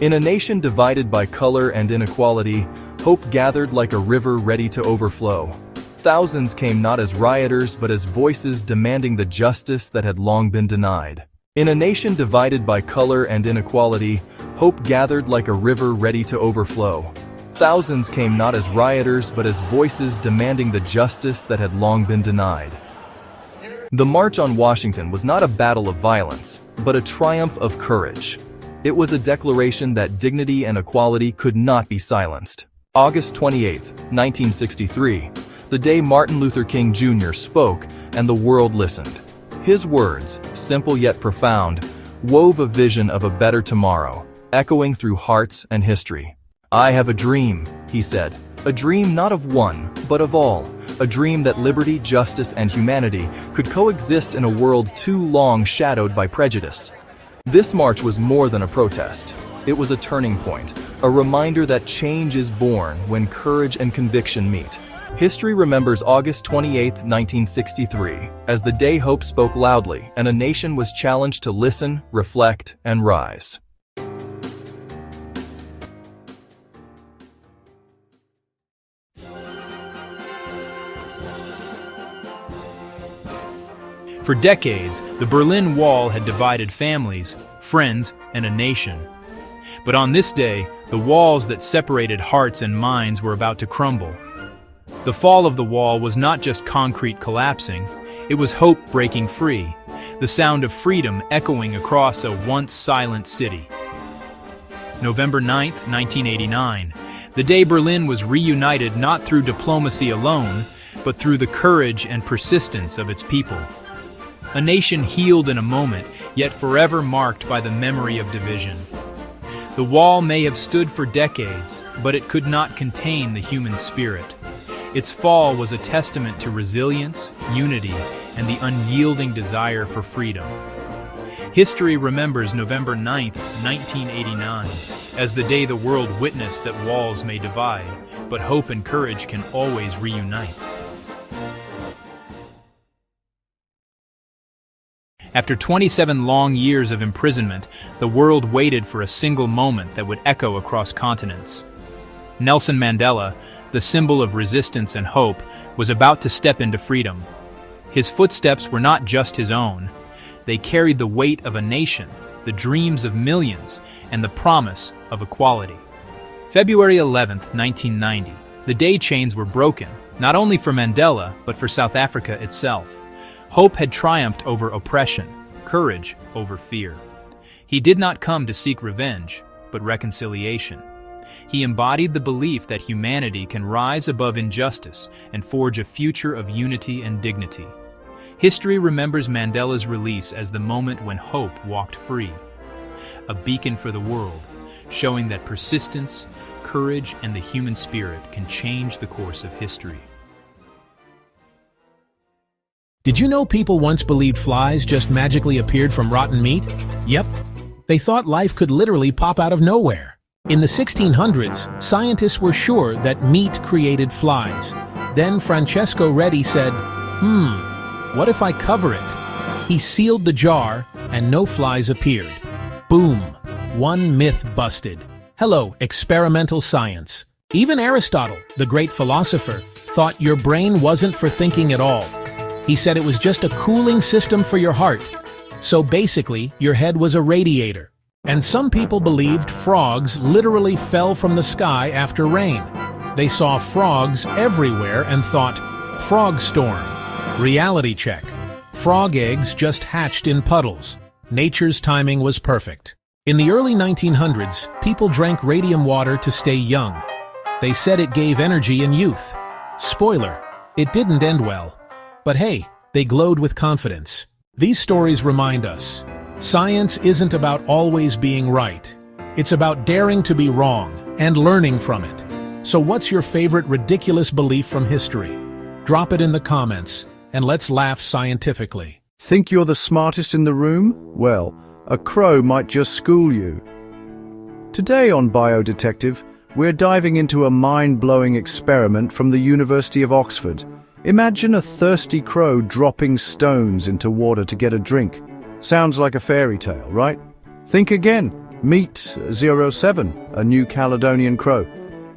In a nation divided by color and inequality, hope gathered like a river ready to overflow. Thousands came not as rioters but as voices demanding the justice that had long been denied. In a nation divided by color and inequality, hope gathered like a river ready to overflow. Thousands came not as rioters but as voices demanding the justice that had long been denied. The March on Washington was not a battle of violence, but a triumph of courage. It was a declaration that dignity and equality could not be silenced. August 28, 1963, the day Martin Luther King Jr. spoke and the world listened. His words, simple yet profound, wove a vision of a better tomorrow, echoing through hearts and history. "I have a dream," he said. "A dream not of one, but of all. A dream that liberty, justice, and humanity could coexist in a world too long shadowed by prejudice." This march was more than a protest. It was a turning point, a reminder that change is born when courage and conviction meet. History remembers August 28, 1963, as the day hope spoke loudly and a nation was challenged to listen, reflect, and rise. For decades, the Berlin Wall had divided families, friends, and a nation. But on this day, the walls that separated hearts and minds were about to crumble. The fall of the wall was not just concrete collapsing, it was hope breaking free, the sound of freedom echoing across a once silent city. November 9, 1989, the day Berlin was reunited not through diplomacy alone, but through the courage and persistence of its people. A nation healed in a moment, yet forever marked by the memory of division. The wall may have stood for decades, but it could not contain the human spirit. Its fall was a testament to resilience, unity, and the unyielding desire for freedom. History remembers November 9, 1989, as the day the world witnessed that walls may divide, but hope and courage can always reunite. After 27 long years of imprisonment, the world waited for a single moment that would echo across continents. Nelson Mandela, the symbol of resistance and hope, was about to step into freedom. His footsteps were not just his own. They carried the weight of a nation, the dreams of millions, and the promise of equality. February 11, 1990, the day chains were broken, not only for Mandela, but for South Africa itself. Hope had triumphed over oppression, courage over fear. He did not come to seek revenge, but reconciliation. He embodied the belief that humanity can rise above injustice and forge a future of unity and dignity. History remembers Mandela's release as the moment when hope walked free, a beacon for the world, showing that persistence, courage, and the human spirit can change the course of history. Did you know people once believed flies just magically appeared from rotten meat? Yep. They thought life could literally pop out of nowhere. In the 1600s, scientists were sure that meat created flies. Then Francesco Redi said, what if I cover it? He sealed the jar, and no flies appeared. Boom! One myth busted. Hello, experimental science. Even Aristotle, the great philosopher, thought your brain wasn't for thinking at all. He said it was just a cooling system for your heart. So basically, your head was a radiator. And some people believed frogs literally fell from the sky after rain. They saw frogs everywhere and thought, frog storm. Reality check. Frog eggs just hatched in puddles. Nature's timing was perfect. In the early 1900s, people drank radium water to stay young. They said it gave energy and youth. Spoiler, it didn't end well. But hey, they glowed with confidence. These stories remind us, science isn't about always being right. It's about daring to be wrong and learning from it. So what's your favorite ridiculous belief from history? Drop it in the comments, and let's laugh scientifically. Think you're the smartest in the room? Well, a crow might just school you. Today on Biodetective, we're diving into a mind-blowing experiment from the University of Oxford. Imagine a thirsty crow dropping stones into water to get a drink. Sounds like a fairy tale, right? Think again. Meet 07, a New Caledonian crow.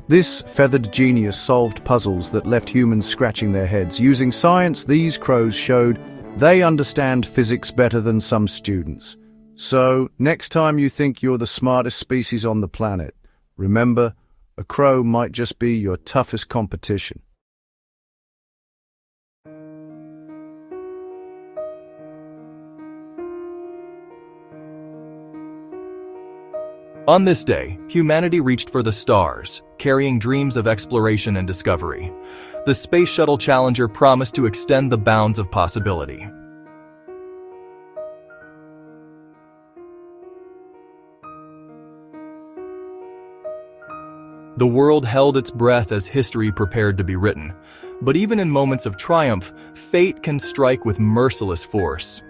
This feathered genius solved puzzles that left humans scratching their heads. Using science, these crows showed they understand physics better than some students. So, next time you think you're the smartest species on the planet, remember, a crow might just be your toughest competition. On this day, humanity reached for the stars, carrying dreams of exploration and discovery. The Space Shuttle Challenger promised to extend the bounds of possibility. The world held its breath as history prepared to be written. But even in moments of triumph, fate can strike with merciless force.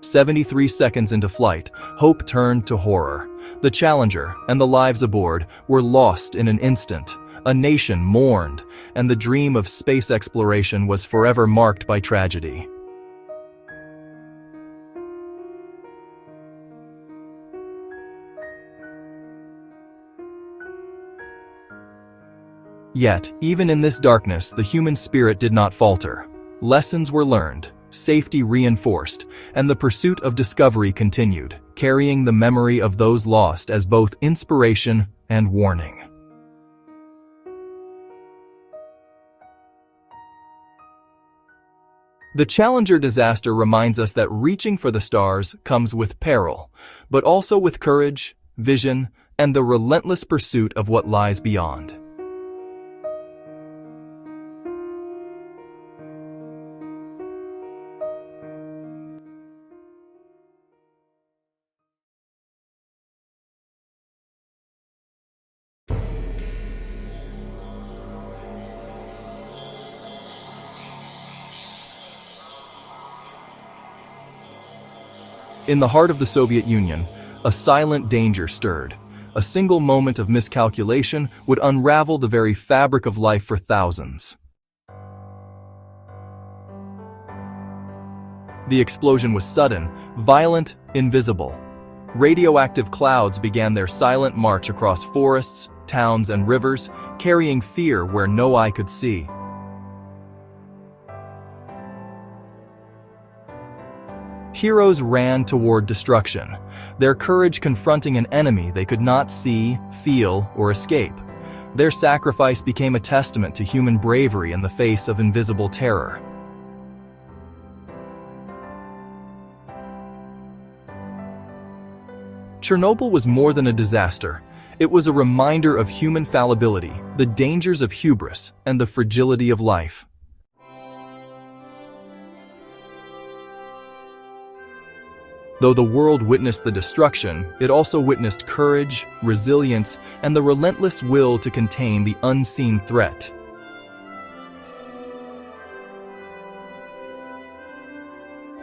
"73 seconds into flight, hope turned to horror. The Challenger and the lives aboard were lost in an instant. A nation mourned, and the dream of space exploration was forever marked by tragedy. Yet, even in this darkness, the human spirit did not falter. Lessons were learned, safety reinforced, and the pursuit of discovery continued, carrying the memory of those lost as both inspiration and warning. The Challenger disaster reminds us that reaching for the stars comes with peril, but also with courage, vision, and the relentless pursuit of what lies beyond. In the heart of the Soviet Union, a silent danger stirred. A single moment of miscalculation would unravel the very fabric of life for thousands. The explosion was sudden, violent, invisible. Radioactive clouds began their silent march across forests, towns, and rivers, carrying fear where no eye could see. Heroes ran toward destruction, their courage confronting an enemy they could not see, feel, or escape. Their sacrifice became a testament to human bravery in the face of invisible terror. Chernobyl was more than a disaster. It was a reminder of human fallibility, the dangers of hubris, and the fragility of life. Though the world witnessed the destruction, it also witnessed courage, resilience, and the relentless will to contain the unseen threat.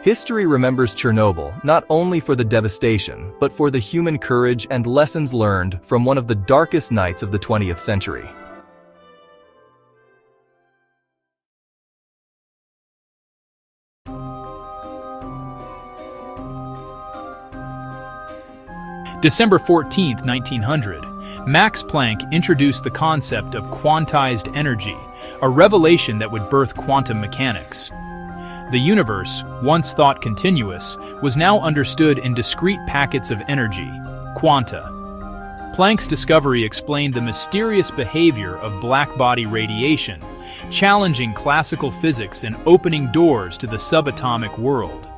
History remembers Chernobyl not only for the devastation, but for the human courage and lessons learned from one of the darkest nights of the 20th century. December 14, 1900, Max Planck introduced the concept of quantized energy, a revelation that would birth quantum mechanics. The universe, once thought continuous, was now understood in discrete packets of energy, quanta. Planck's discovery explained the mysterious behavior of black body radiation, challenging classical physics and opening doors to the subatomic world.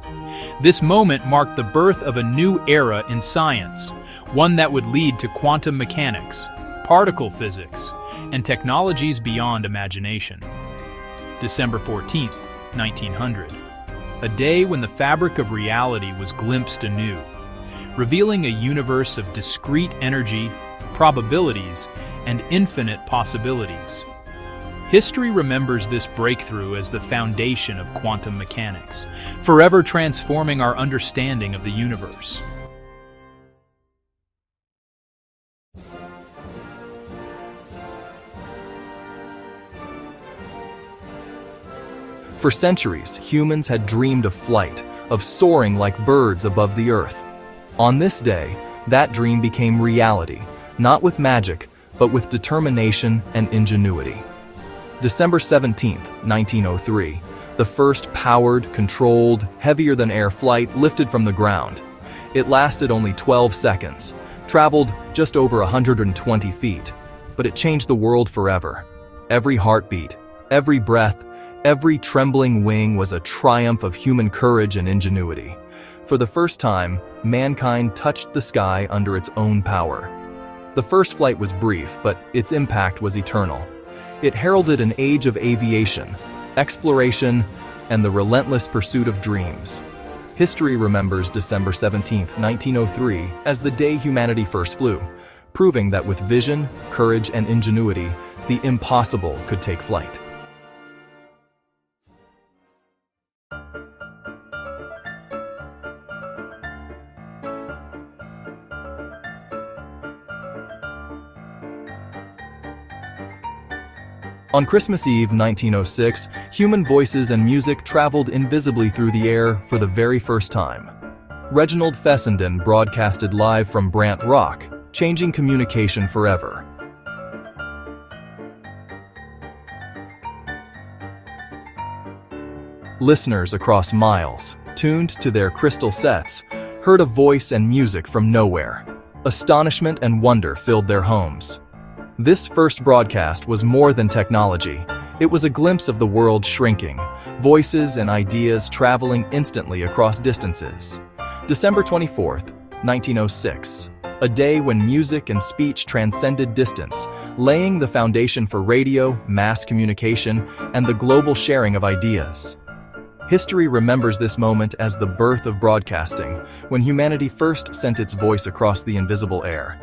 This moment marked the birth of a new era in science, one that would lead to quantum mechanics, particle physics, and technologies beyond imagination. December 14, 1900, a day when the fabric of reality was glimpsed anew, revealing a universe of discrete energy, probabilities, and infinite possibilities. History remembers this breakthrough as the foundation of quantum mechanics, forever transforming our understanding of the universe. For centuries, humans had dreamed of flight, of soaring like birds above the earth. On this day, that dream became reality, not with magic, but with determination and ingenuity. December 17, 1903, the first powered, controlled, heavier-than-air flight lifted from the ground. It lasted only 12 seconds, traveled just over 120 feet, but it changed the world forever. Every heartbeat, every breath, every trembling wing was a triumph of human courage and ingenuity. For the first time, mankind touched the sky under its own power. The first flight was brief, but its impact was eternal. It heralded an age of aviation, exploration, and the relentless pursuit of dreams. History remembers December 17, 1903, as the day humanity first flew, proving that with vision, courage, and ingenuity, the impossible could take flight. On Christmas Eve 1906, human voices and music traveled invisibly through the air for the very first time. Reginald Fessenden broadcasted live from Brant Rock, changing communication forever. Listeners across miles, tuned to their crystal sets, heard a voice and music from nowhere. Astonishment and wonder filled their homes. This first broadcast was more than technology. It was a glimpse of the world shrinking, voices and ideas traveling instantly across distances. December 24, 1906, a day when music and speech transcended distance, laying the foundation for radio, mass communication, and the global sharing of ideas. History remembers this moment as the birth of broadcasting, when humanity first sent its voice across the invisible air.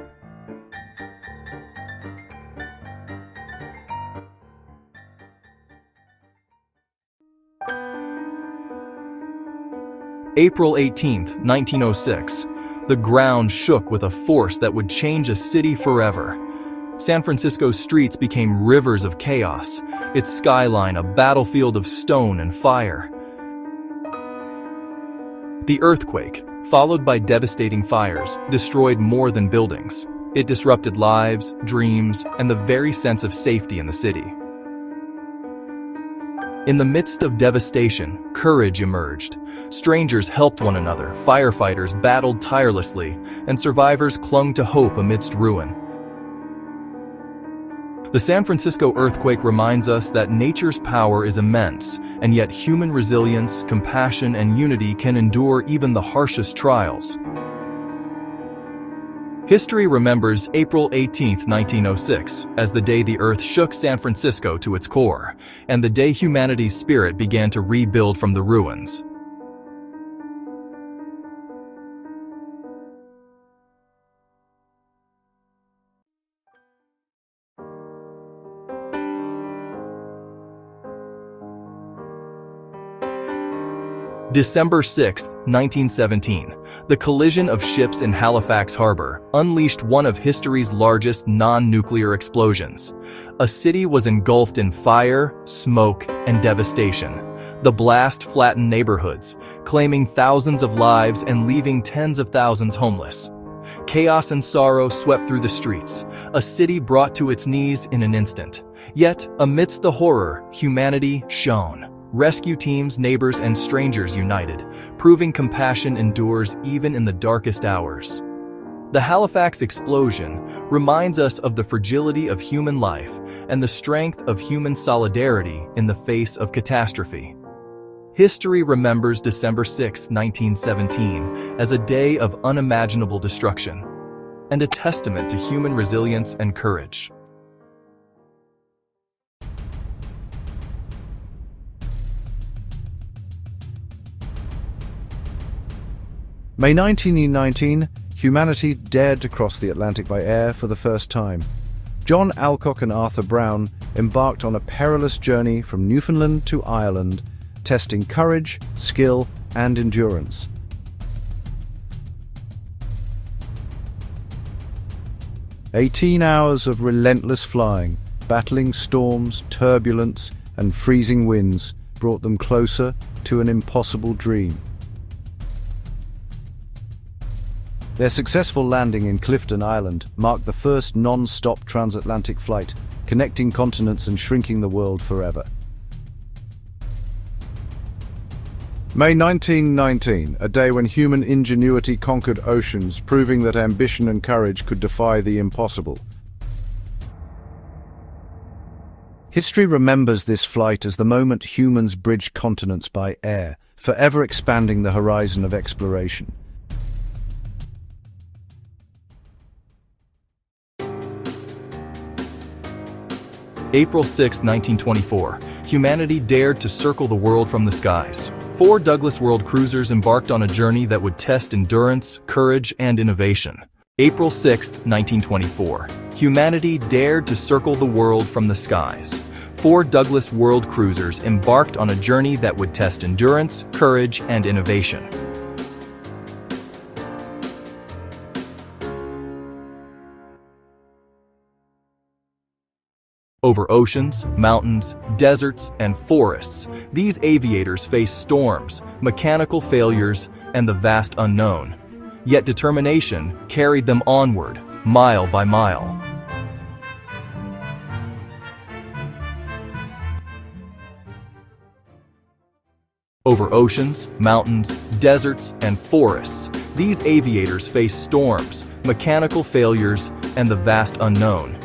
April 18, 1906. The ground shook with a force that would change a city forever. San Francisco's streets became rivers of chaos, its skyline a battlefield of stone and fire. The earthquake, followed by devastating fires, destroyed more than buildings. It disrupted lives, dreams, and the very sense of safety in the city. In the midst of devastation, courage emerged. Strangers helped one another, firefighters battled tirelessly, and survivors clung to hope amidst ruin. The San Francisco earthquake reminds us that nature's power is immense, and yet human resilience, compassion, and unity can endure even the harshest trials. History remembers April 18, 1906, as the day the Earth shook San Francisco to its core, and the day humanity's spirit began to rebuild from the ruins. December 6, 1917, the collision of ships in Halifax Harbor unleashed one of history's largest non-nuclear explosions. A city was engulfed in fire, smoke, and devastation. The blast flattened neighborhoods, claiming thousands of lives and leaving tens of thousands homeless. Chaos and sorrow swept through the streets, a city brought to its knees in an instant. Yet, amidst the horror, humanity shone. Rescue teams, neighbors, and strangers united, proving compassion endures even in the darkest hours. The Halifax explosion reminds us of the fragility of human life and the strength of human solidarity in the face of catastrophe. History remembers December 6, 1917, as a day of unimaginable destruction and a testament to human resilience and courage. May 1919, humanity dared to cross the Atlantic by air for the first time. John Alcock and Arthur Brown embarked on a perilous journey from Newfoundland to Ireland, testing courage, skill, and endurance. "18 hours of relentless flying, battling storms, turbulence, and freezing winds brought them closer to an impossible dream." Their successful landing in Clifton Island marked the first non-stop transatlantic flight, connecting continents and shrinking the world forever. May 1919, a day when human ingenuity conquered oceans, proving that ambition and courage could defy the impossible. History remembers this flight as the moment humans bridged continents by air, forever expanding the horizon of exploration. April 6, 1924, humanity dared to circle the world from the skies. 4 Douglas World cruisers embarked on a journey that would test endurance, courage, and innovation. April 6, 1924, humanity dared to circle the world from the skies. 4 Douglas World cruisers embarked on a journey that would test endurance, courage, and innovation. Over oceans, mountains, deserts, and forests, these aviators faced storms, mechanical failures, and the vast unknown. Yet determination carried them onward, mile by mile. Over oceans, mountains, deserts, and forests, these aviators faced storms, mechanical failures, and the vast unknown.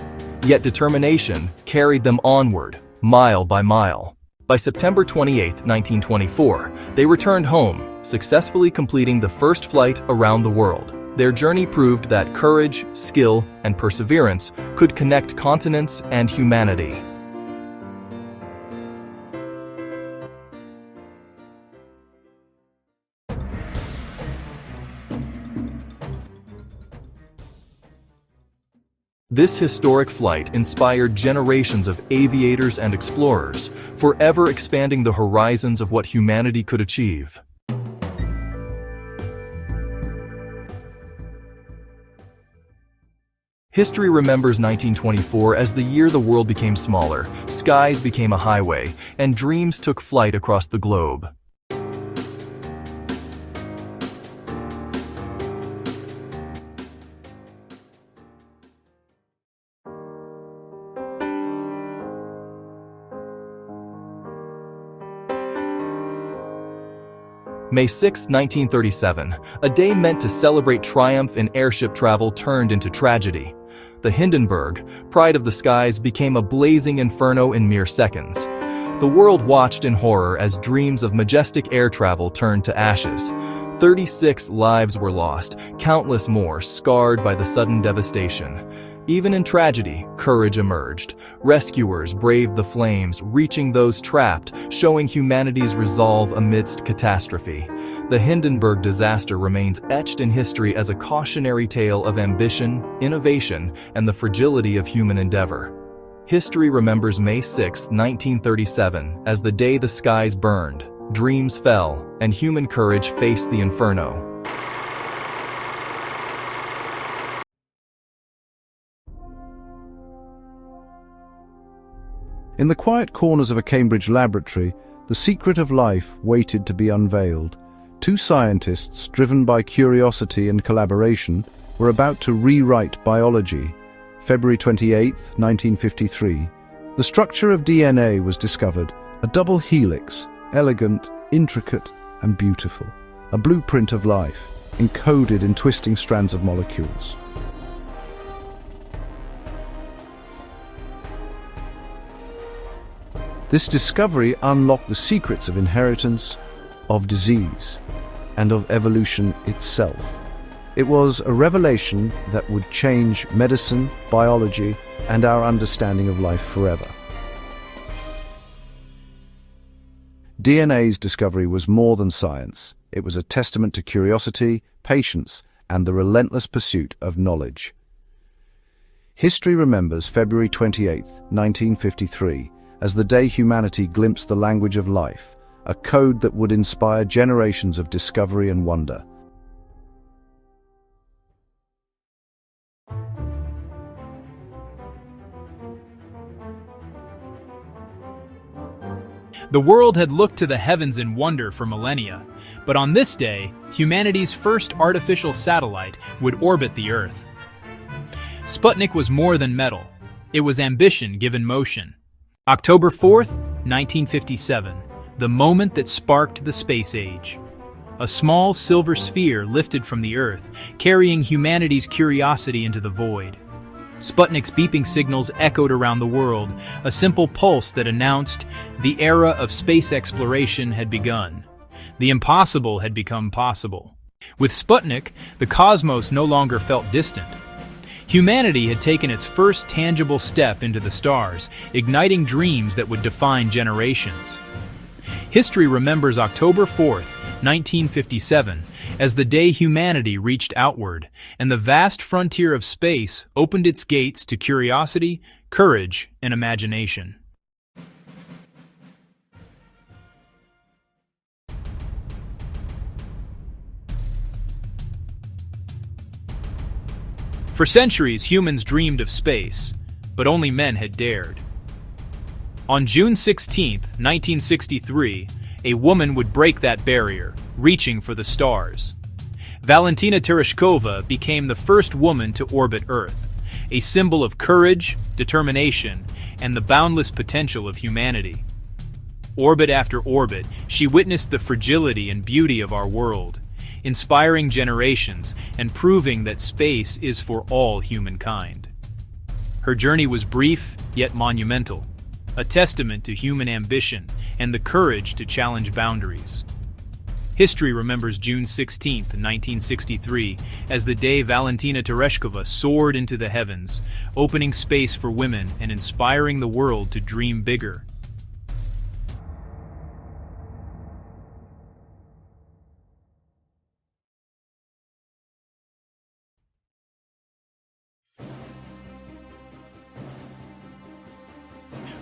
Yet determination carried them onward, mile by mile. By September 28, 1924, they returned home, successfully completing the first flight around the world. Their journey proved that courage, skill, and perseverance could connect continents and humanity. This historic flight inspired generations of aviators and explorers, forever expanding the horizons of what humanity could achieve. History remembers 1924 as the year the world became smaller, skies became a highway, and dreams took flight across the globe. May 6, 1937, a day meant to celebrate triumph in airship travel turned into tragedy. The Hindenburg, pride of the skies, became a blazing inferno in mere seconds. The world watched in horror as dreams of majestic air travel turned to ashes. 36 lives were lost, countless more scarred by the sudden devastation. Even in tragedy, courage emerged. Rescuers braved the flames, reaching those trapped, showing humanity's resolve amidst catastrophe. The Hindenburg disaster remains etched in history as a cautionary tale of ambition, innovation, and the fragility of human endeavor. History remembers May 6, 1937, as the day the skies burned, dreams fell, and human courage faced the inferno. In the quiet corners of a Cambridge laboratory, the secret of life waited to be unveiled. Two scientists, driven by curiosity and collaboration, were about to rewrite biology. February 28, 1953. The structure of DNA was discovered, a double helix, elegant, intricate, and beautiful. A blueprint of life, encoded in twisting strands of molecules. This discovery unlocked the secrets of inheritance, of disease, and of evolution itself. It was a revelation that would change medicine, biology, and our understanding of life forever. DNA's discovery was more than science. It was a testament to curiosity, patience, and the relentless pursuit of knowledge. History remembers February 28, 1953, as the day humanity glimpsed the language of life, a code that would inspire generations of discovery and wonder. The world had looked to the heavens in wonder for millennia, but on this day, humanity's first artificial satellite would orbit the Earth. Sputnik was more than metal. It was ambition given motion. October 4th, 1957, the moment that sparked the space age. A small silver sphere lifted from the Earth, carrying humanity's curiosity into the void. Sputnik's beeping signals echoed around the world, a simple pulse that announced the era of space exploration had begun. The impossible had become possible. With Sputnik, the cosmos no longer felt distant. Humanity had taken its first tangible step into the stars, igniting dreams that would define generations. History remembers October 4th, 1957, as the day humanity reached outward, and the vast frontier of space opened its gates to curiosity, courage, and imagination. For centuries, humans dreamed of space, but only men had dared. On June 16, 1963, a woman would break that barrier, reaching for the stars. Valentina Tereshkova became the first woman to orbit Earth, a symbol of courage, determination, and the boundless potential of humanity. Orbit after orbit, she witnessed the fragility and beauty of our world, inspiring generations and proving that space is for all humankind. Her journey was brief, yet monumental, a testament to human ambition and the courage to challenge boundaries. History remembers June 16, 1963, as the day Valentina Tereshkova soared into the heavens, opening space for women and inspiring the world to dream bigger.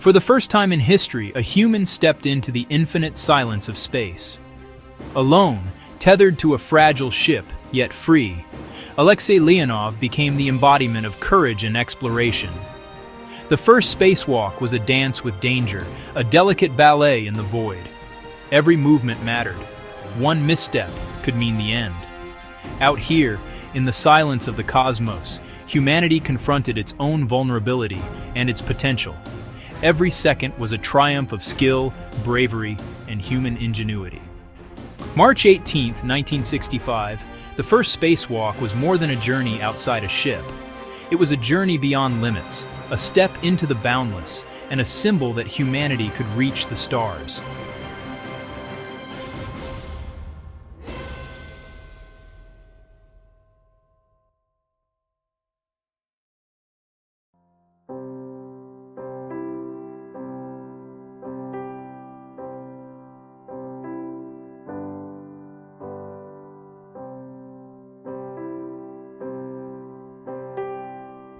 For the first time in history, a human stepped into the infinite silence of space. Alone, tethered to a fragile ship, yet free, Alexei Leonov became the embodiment of courage and exploration. The first spacewalk was a dance with danger, a delicate ballet in the void. Every movement mattered. One misstep could mean the end. Out here, in the silence of the cosmos, humanity confronted its own vulnerability and its potential. Every second was a triumph of skill, bravery, and human ingenuity. March 18, 1965, the first spacewalk was more than a journey outside a ship. It was a journey beyond limits, a step into the boundless, and a symbol that humanity could reach the stars.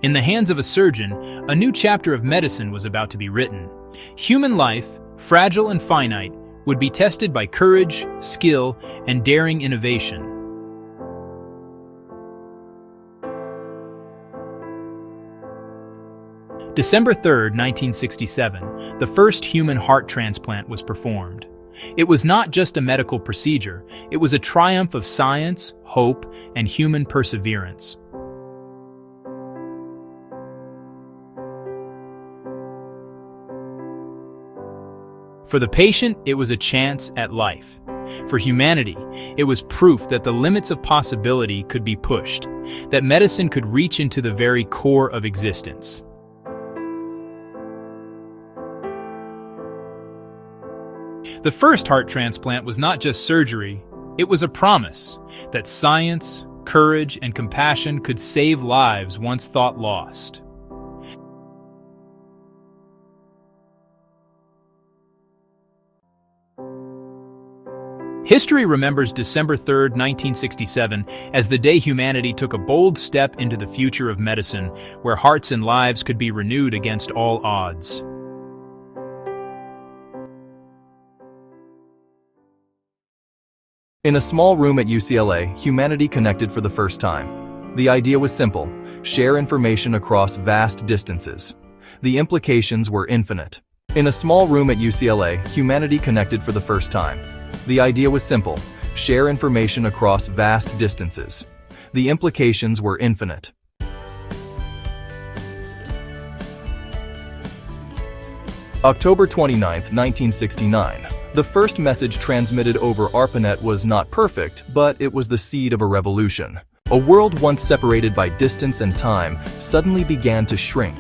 In the hands of a surgeon, a new chapter of medicine was about to be written. Human life, fragile and finite, would be tested by courage, skill, and daring innovation. December 3, 1967, the first human heart transplant was performed. It was not just a medical procedure, it was a triumph of science, hope, and human perseverance. For the patient, it was a chance at life. For humanity, it was proof that the limits of possibility could be pushed, that medicine could reach into the very core of existence. The first heart transplant was not just surgery, it was a promise that science, courage, and compassion could save lives once thought lost. History remembers December 3, 1967, as the day humanity took a bold step into the future of medicine, where hearts and lives could be renewed against all odds. In a small room at UCLA, humanity connected for the first time. The idea was simple: share information across vast distances. The implications were infinite. In a small room at UCLA, humanity connected for the first time. The idea was simple: share information across vast distances. The implications were infinite. October 29, 1969. The first message transmitted over ARPANET was not perfect, but it was the seed of a revolution. A world once separated by distance and time suddenly began to shrink.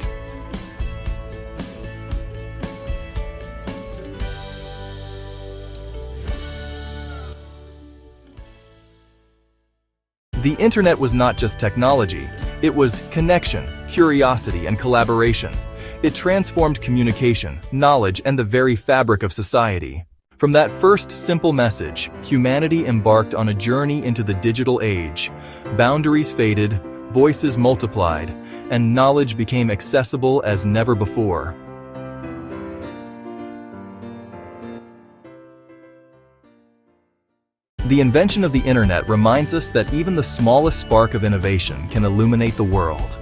The internet was not just technology, it was connection, curiosity, and collaboration. It transformed communication, knowledge, and the very fabric of society. From that first simple message, humanity embarked on a journey into the digital age. Boundaries faded, voices multiplied, and knowledge became accessible as never before. The invention of the internet reminds us that even the smallest spark of innovation can illuminate the world.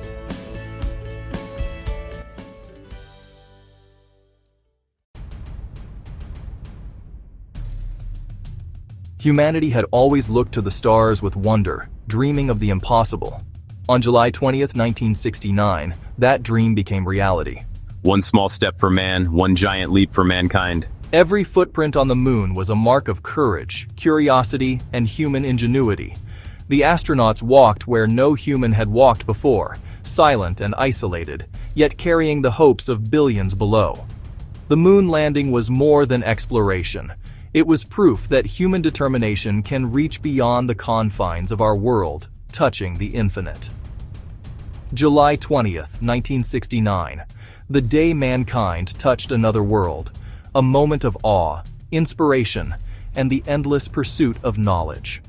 Humanity had always looked to the stars with wonder, dreaming of the impossible. On July 20th, 1969, that dream became reality. One small step for man, one giant leap for mankind. Every footprint on the moon was a mark of courage, curiosity, and human ingenuity. The astronauts walked where no human had walked before, silent and isolated, yet carrying the hopes of billions below. The moon landing was more than exploration. It was proof that human determination can reach beyond the confines of our world, touching the infinite. July 20th, 1969. The day mankind touched another world. A moment of awe, inspiration, and the endless pursuit of knowledge.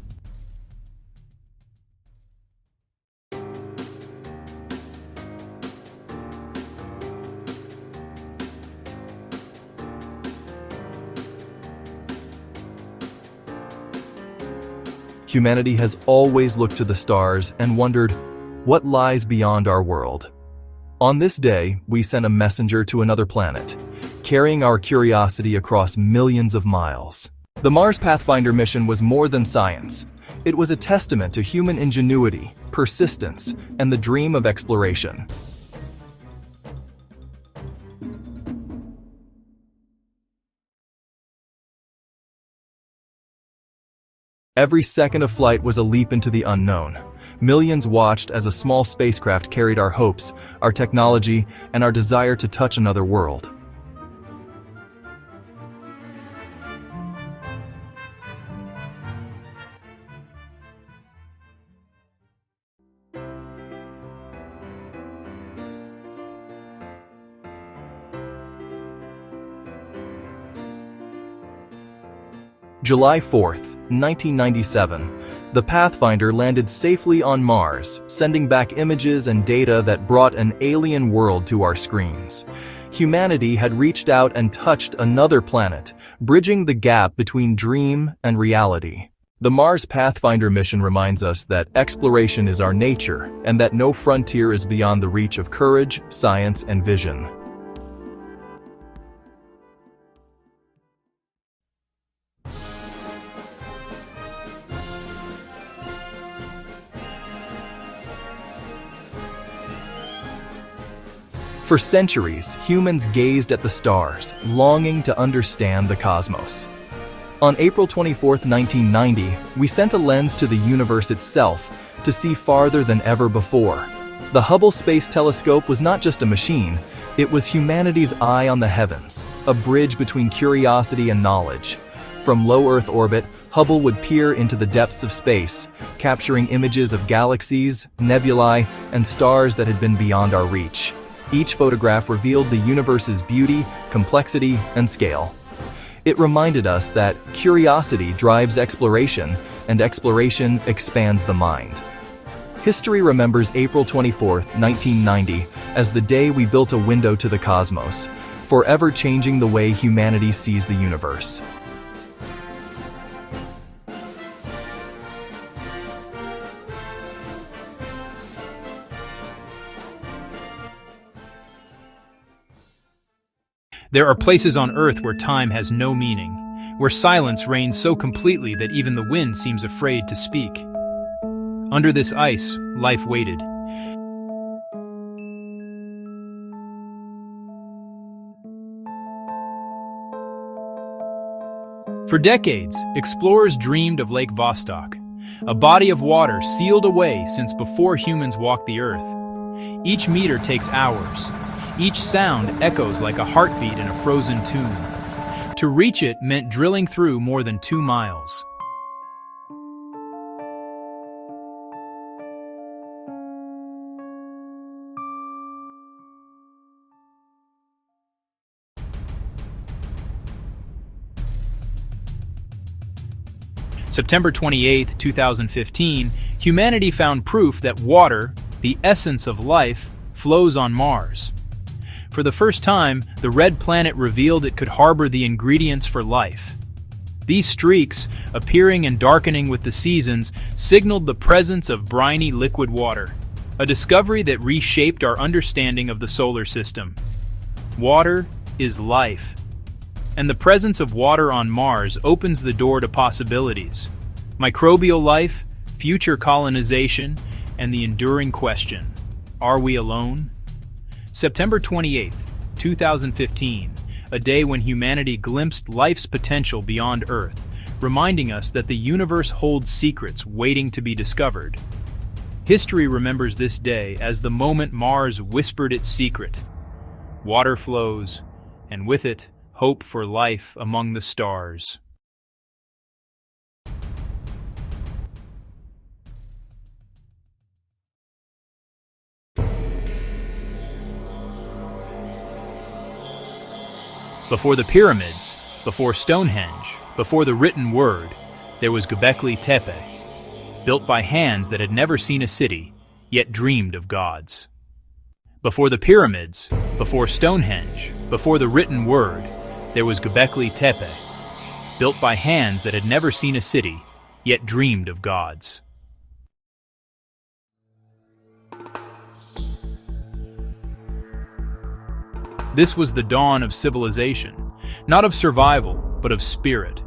humanity has always looked to the stars and wondered, what lies beyond our world? On this day, we sent a messenger to another planet, carrying our curiosity across millions of miles. The Mars Pathfinder mission was more than science. It was a testament to human ingenuity, persistence, and the dream of exploration. Every second of flight was a leap into the unknown. Millions watched as a small spacecraft carried our hopes, our technology, and our desire to touch another world. July 4th, 1997, the Pathfinder landed safely on Mars, sending back images and data that brought an alien world to our screens. Humanity had reached out and touched another planet, bridging the gap between dream and reality. The Mars Pathfinder mission reminds us that exploration is our nature and that no frontier is beyond the reach of courage, science, and vision. For centuries, humans gazed at the stars, longing to understand the cosmos. On April 24, 1990, we sent a lens to the universe itself to see farther than ever before. The Hubble Space Telescope was not just a machine, it was humanity's eye on the heavens, a bridge between curiosity and knowledge. From low Earth orbit, Hubble would peer into the depths of space, capturing images of galaxies, nebulae, and stars that had been beyond our reach. Each photograph revealed the universe's beauty, complexity, and scale. It reminded us that curiosity drives exploration, and exploration expands the mind. History remembers April 24, 1990, as the day we built a window to the cosmos, forever changing the way humanity sees the universe. There are places on Earth where time has no meaning, where silence reigns so completely that even the wind seems afraid to speak. Under this ice, life waited. For decades, explorers dreamed of Lake Vostok, a body of water sealed away since before humans walked the Earth. Each meter takes hours. Each sound echoes like a heartbeat in a frozen tomb. To reach it meant drilling through more than 2 miles. September 28, 2015, humanity found proof that water, the essence of life, flows on Mars. For the first time, the red planet revealed it could harbor the ingredients for life. These streaks, appearing and darkening with the seasons, signaled the presence of briny liquid water, a discovery that reshaped our understanding of the solar system. Water is life, and the presence of water on Mars opens the door to possibilities: microbial life, future colonization, and the enduring question: are we alone? September 28, 2015, a day when humanity glimpsed life's potential beyond Earth, reminding us that the universe holds secrets waiting to be discovered. History remembers this day as the moment Mars whispered its secret. Water flows, and with it, hope for life among the stars. Before the pyramids, before Stonehenge, before the written word, there was Göbekli Tepe, built by hands that had never seen a city, yet dreamed of gods. Before the pyramids, before Stonehenge, before the written word, there was Göbekli Tepe, built by hands that had never seen a city, yet dreamed of gods. This was the dawn of civilization, not of survival, but of spirit.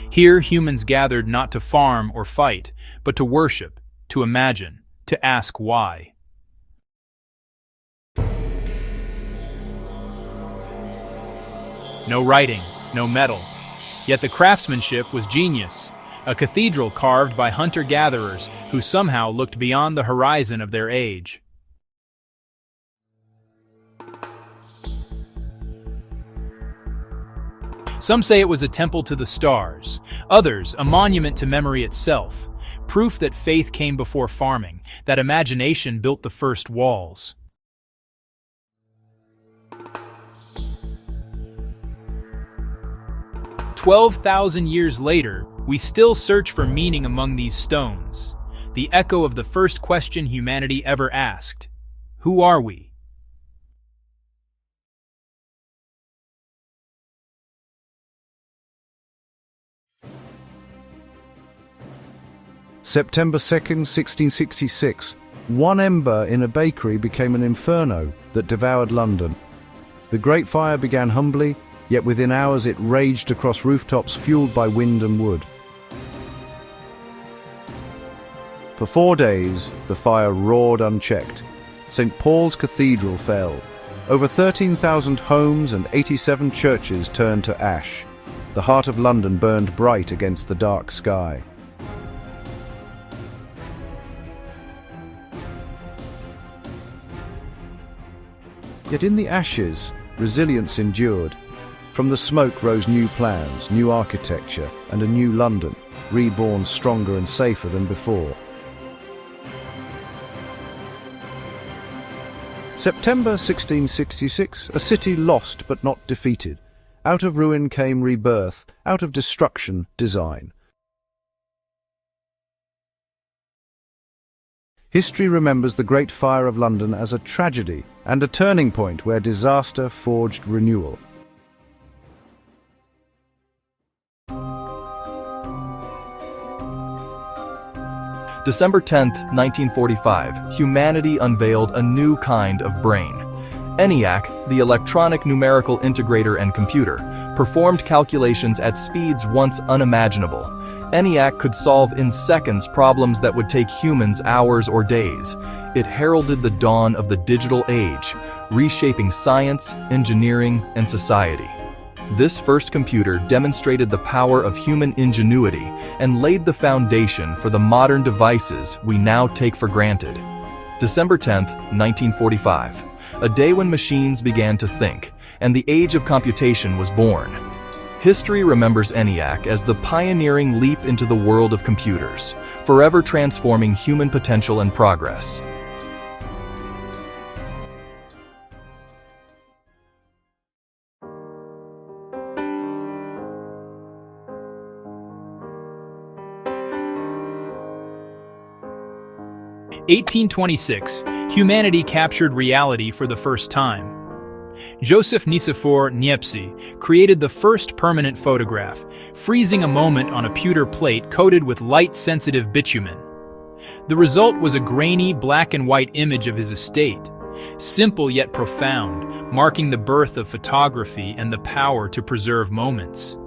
Here humans gathered not to farm or fight, but to worship, to imagine, to ask why. No writing, no metal. Yet the craftsmanship was genius. A cathedral carved by hunter-gatherers who somehow looked beyond the horizon of their age. Some say it was a temple to the stars, others a monument to memory itself, proof that faith came before farming, that imagination built the first walls. "12,000 years later, we still search for meaning among these stones, the echo of the first question humanity ever asked: who are we?" September 2nd, 1666. One ember in a bakery became an inferno that devoured London. The Great Fire began humbly, yet within hours it raged across rooftops fueled by wind and wood. For 4 days, the fire roared unchecked. St. Paul's Cathedral fell. Over 13,000 homes and 87 churches turned to ash. The heart of London burned bright against the dark sky. Yet in the ashes, resilience endured. From the smoke rose new plans, new architecture, and a new London, reborn stronger and safer than before. September 1666, a city lost but not defeated. Out of ruin came rebirth, out of destruction, design. History remembers the Great Fire of London as a tragedy and a turning point where disaster forged renewal. December 10th, 1945, humanity unveiled a new kind of brain. ENIAC, the electronic numerical integrator and computer, performed calculations at speeds once unimaginable. ENIAC could solve in seconds problems that would take humans hours or days. It heralded the dawn of the digital age, reshaping science, engineering, and society. This first computer demonstrated the power of human ingenuity and laid the foundation for the modern devices we now take for granted. December 10th, 1945, a day when machines began to think, and the age of computation was born. History remembers ENIAC as the pioneering leap into the world of computers, forever transforming human potential and progress. In 1826, humanity captured reality for the first time. Joseph Nicephore Niepce created the first permanent photograph, freezing a moment on a pewter plate coated with light-sensitive bitumen. The result was a grainy black and white image of his estate, simple yet profound, marking the birth of photography and the power to preserve moments.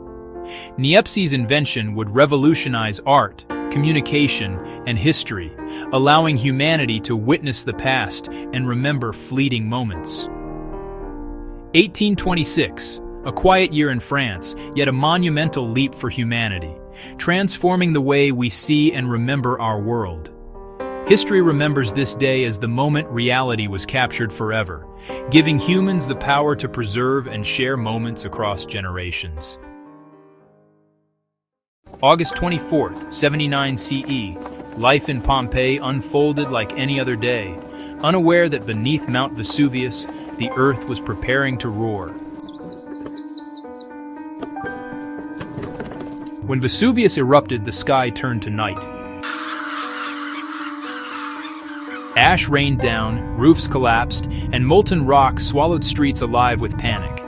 Niepce's invention would revolutionize art, communication, and history, allowing humanity to witness the past and remember fleeting moments. 1826, a quiet year in France, yet a monumental leap for humanity, transforming the way we see and remember our world. History remembers this day as the moment reality was captured forever, giving humans the power to preserve and share moments across generations. August 24th, 79 CE, life in Pompeii unfolded like any other day, unaware that beneath Mount Vesuvius, the earth was preparing to roar. When Vesuvius erupted, the sky turned to night. Ash rained down, roofs collapsed, and molten rock swallowed streets alive with panic.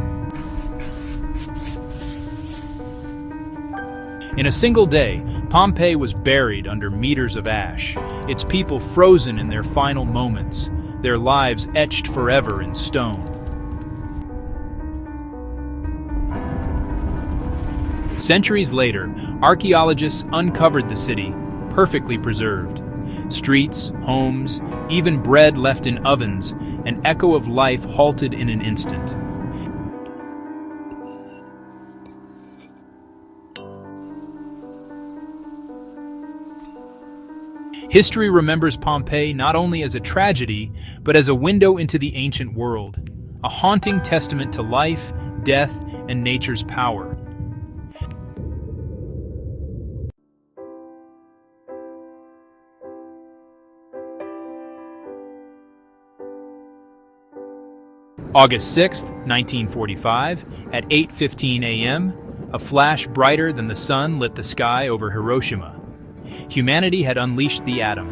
In a single day, Pompeii was buried under meters of ash, its people frozen in their final moments, their lives etched forever in stone. Centuries later, archaeologists uncovered the city, perfectly preserved. Streets, homes, even bread left in ovens, an echo of life halted in an instant. History remembers Pompeii not only as a tragedy, but as a window into the ancient world, a haunting testament to life, death, and nature's power. August 6, 1945, at 8:15 a.m., a flash brighter than the sun lit the sky over Hiroshima. Humanity had unleashed the atom.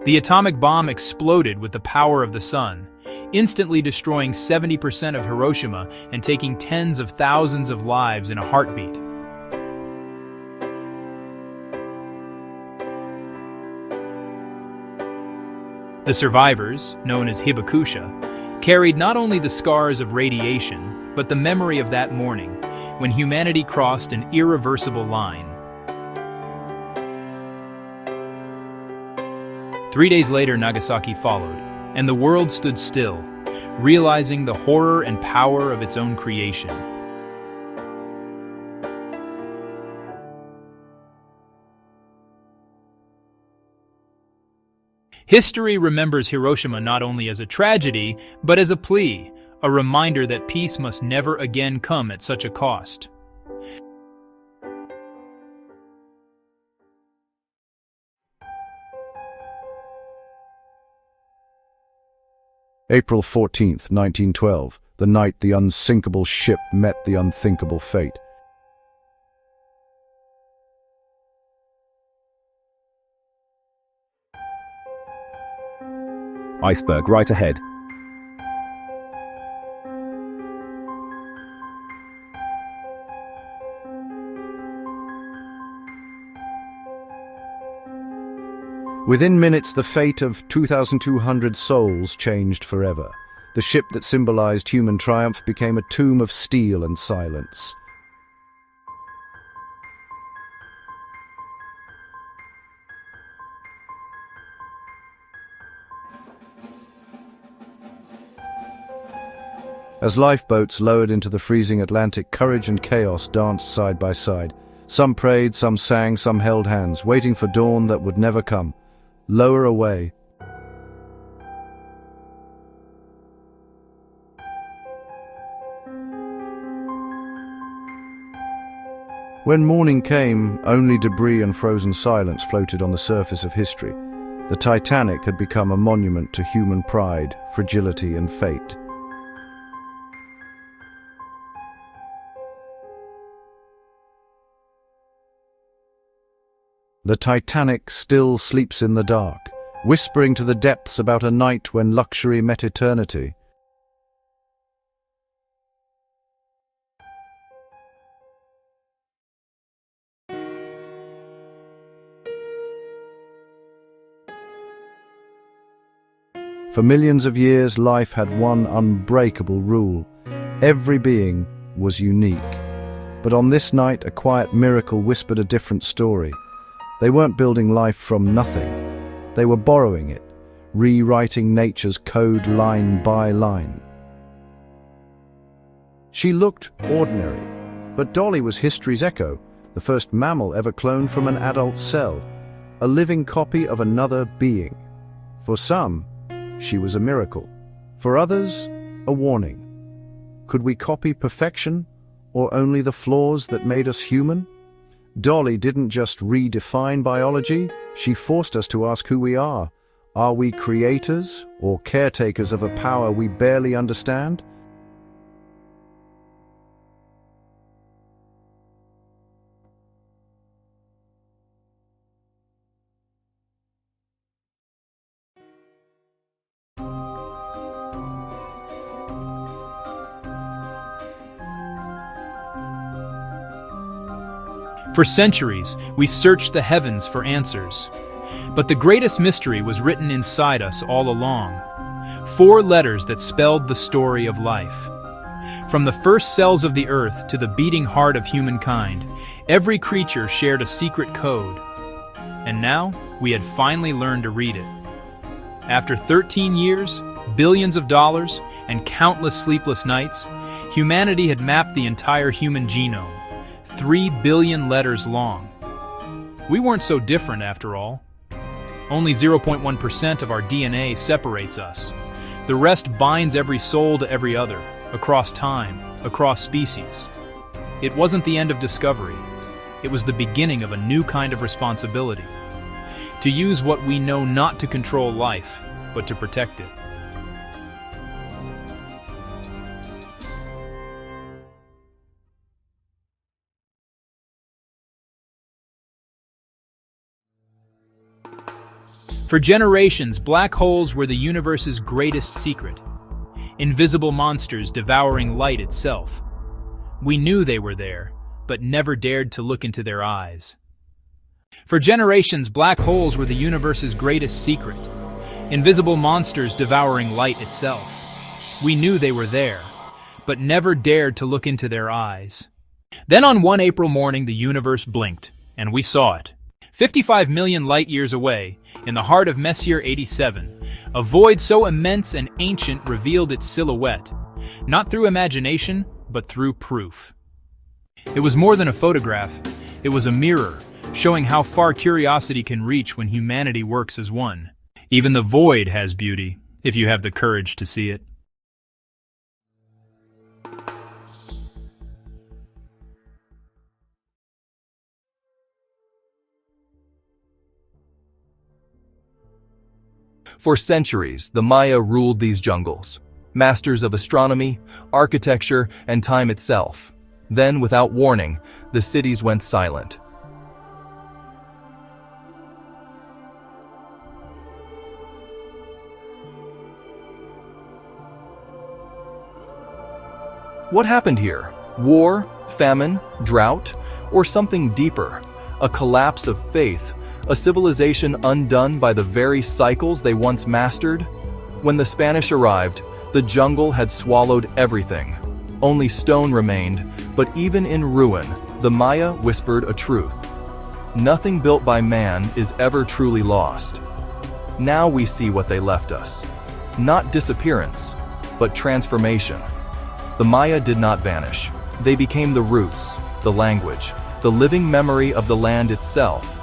The atomic bomb exploded with the power of the sun, instantly destroying 70% of Hiroshima and taking tens of thousands of lives in a heartbeat. The survivors, known as hibakusha, carried not only the scars of radiation, but the memory of that morning, when humanity crossed an irreversible line. 3 days later, Nagasaki followed, and the world stood still, realizing the horror and power of its own creation. History remembers Hiroshima not only as a tragedy, but as a plea, a reminder that peace must never again come at such a cost. April 14th, 1912, the night the unsinkable ship met the unthinkable fate. Iceberg right ahead. Within minutes, the fate of 2,200 souls changed forever. The ship that symbolized human triumph became a tomb of steel and silence. As lifeboats lowered into the freezing Atlantic, courage and chaos danced side by side. Some prayed, some sang, some held hands, waiting for dawn that would never come. Lower away. When morning came, only debris and frozen silence floated on the surface of history. The Titanic had become a monument to human pride, fragility, and fate. The Titanic still sleeps in the dark, whispering to the depths about a night when luxury met eternity. For millions of years, life had one unbreakable rule. Every being was unique. But on this night, a quiet miracle whispered a different story. They weren't building life from nothing. They were borrowing it, rewriting nature's code line by line. She looked ordinary, but Dolly was history's echo, the first mammal ever cloned from an adult cell, a living copy of another being. For some, she was a miracle. For others, a warning. Could we copy perfection, or only the flaws that made us human? Dolly didn't just redefine biology, she forced us to ask who we are. Are we creators or caretakers of a power we barely understand? For centuries, we searched the heavens for answers. But the greatest mystery was written inside us all along. 4 letters that spelled the story of life. From the first cells of the earth to the beating heart of humankind, every creature shared a secret code. And now, we had finally learned to read it. After 13 years, billions of dollars, and countless sleepless nights, humanity had mapped the entire human genome, 3 billion letters long. We weren't so different after all. Only 0.1% of our DNA separates us. The rest binds every soul to every other, across time, across species. It wasn't the end of discovery. It was the beginning of a new kind of responsibility. To use what we know not to control life, but to protect it. For generations, black holes were the universe's greatest secret. Invisible monsters devouring light itself. We knew they were there, but never dared to look into their eyes. For generations, black holes were the universe's greatest secret. Invisible monsters devouring light itself. We knew they were there, but never dared to look into their eyes. Then on one April morning, the universe blinked, and we saw it. 55 million light-years away, in the heart of Messier 87, a void so immense and ancient revealed its silhouette, not through imagination, but through proof. It was more than a photograph. It was a mirror, showing how far curiosity can reach when humanity works as one. Even the void has beauty, if you have the courage to see it. For centuries, the Maya ruled these jungles, masters of astronomy, architecture, and time itself. Then, without warning, the cities went silent. What happened here? War, famine, drought, or something deeper? A collapse of faith? A civilization undone by the very cycles they once mastered? When the Spanish arrived, the jungle had swallowed everything. Only stone remained, but even in ruin, the Maya whispered a truth. Nothing built by man is ever truly lost. Now we see what they left us. Not disappearance, but transformation. The Maya did not vanish. They became the roots, the language, the living memory of the land itself.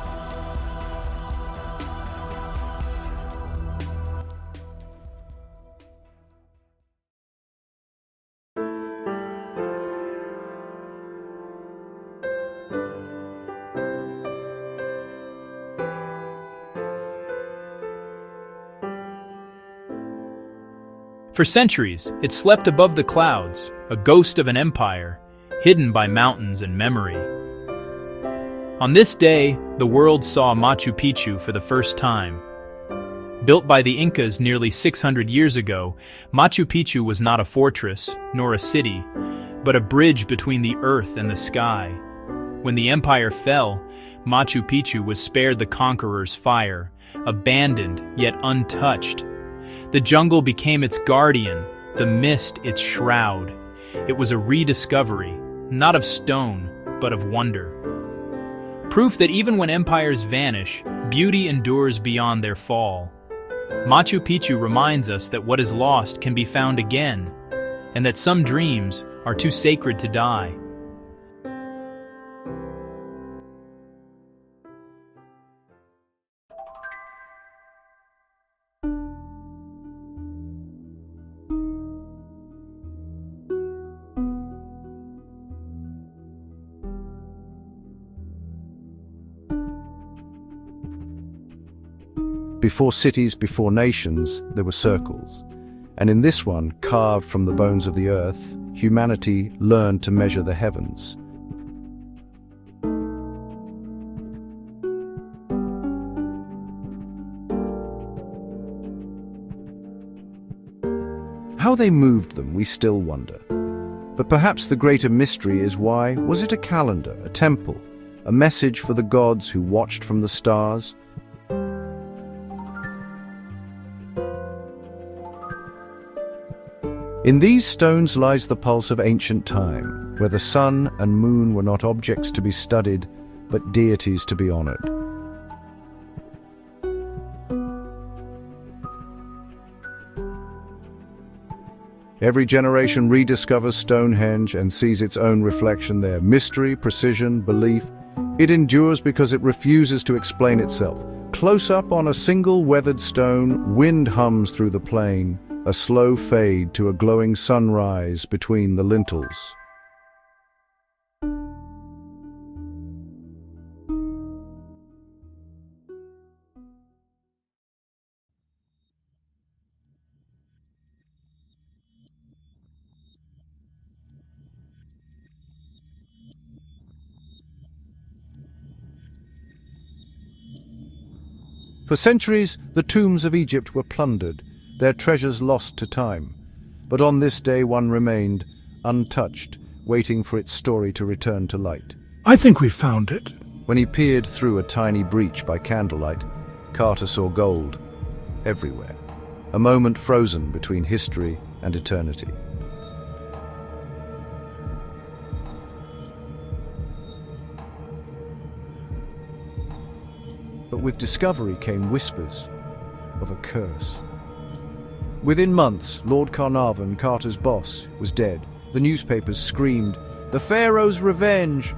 For centuries, it slept above the clouds, a ghost of an empire, hidden by mountains and memory. On this day, the world saw Machu Picchu for the first time. Built by the Incas nearly 600 years ago, Machu Picchu was not a fortress, nor a city, but a bridge between the earth and the sky. When the empire fell, Machu Picchu was spared the conqueror's fire, abandoned yet untouched. The jungle became its guardian, the mist its shroud. It was a rediscovery, not of stone, but of wonder. Proof that even when empires vanish, beauty endures beyond their fall. Machu Picchu reminds us that what is lost can be found again, and that some dreams are too sacred to die. Before cities, before nations, there were circles. And in this one, carved from the bones of the earth, humanity learned to measure the heavens. How they moved them, we still wonder. But perhaps the greater mystery is why, was it a calendar, a temple, a message for the gods who watched from the stars. In these stones lies the pulse of ancient time, where the sun and moon were not objects to be studied, but deities to be honored. Every generation rediscovers Stonehenge and sees its own reflection there. Mystery, precision, belief. It endures because it refuses to explain itself. Close up on a single weathered stone, wind hums through the plain, a slow fade to a glowing sunrise between the lintels. For centuries, the tombs of Egypt were plundered, their treasures lost to time. But on this day one remained, untouched, waiting for its story to return to light. I think we've found it. When he peered through a tiny breach by candlelight, Carter saw gold everywhere, a moment frozen between history and eternity. But with discovery came whispers of a curse. Within months, Lord Carnarvon, Carter's boss, was dead. The newspapers screamed, "The Pharaoh's revenge!"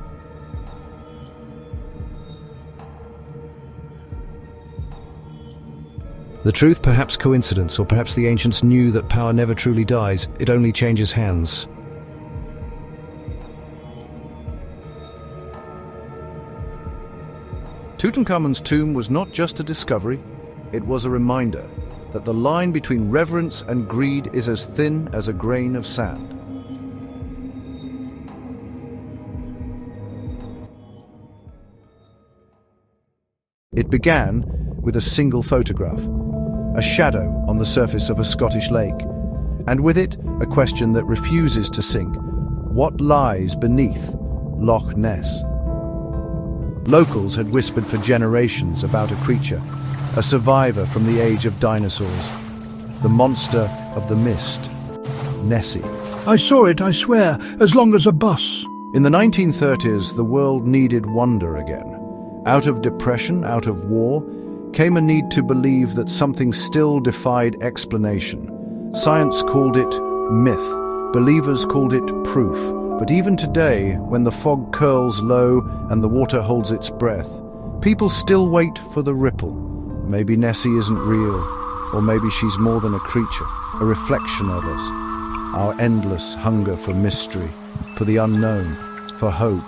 The truth, perhaps coincidence, or perhaps the ancients knew that power never truly dies, it only changes hands. Tutankhamun's tomb was not just a discovery, it was a reminder that the line between reverence and greed is as thin as a grain of sand. It began with a single photograph, a shadow on the surface of a Scottish lake, and with it a question that refuses to sink. What lies beneath Loch Ness? Locals had whispered for generations about a creature, a survivor from the age of dinosaurs, the monster of the mist, Nessie. I saw it, I swear, as long as a bus. In the 1930s, the world needed wonder again. Out of depression, out of war, came a need to believe that something still defied explanation. Science called it myth, believers called it proof. But even today, when the fog curls low and the water holds its breath, people still wait for the ripple. Maybe Nessie isn't real, or maybe she's more than a creature, a reflection of us. Our endless hunger for mystery, for the unknown, for hope.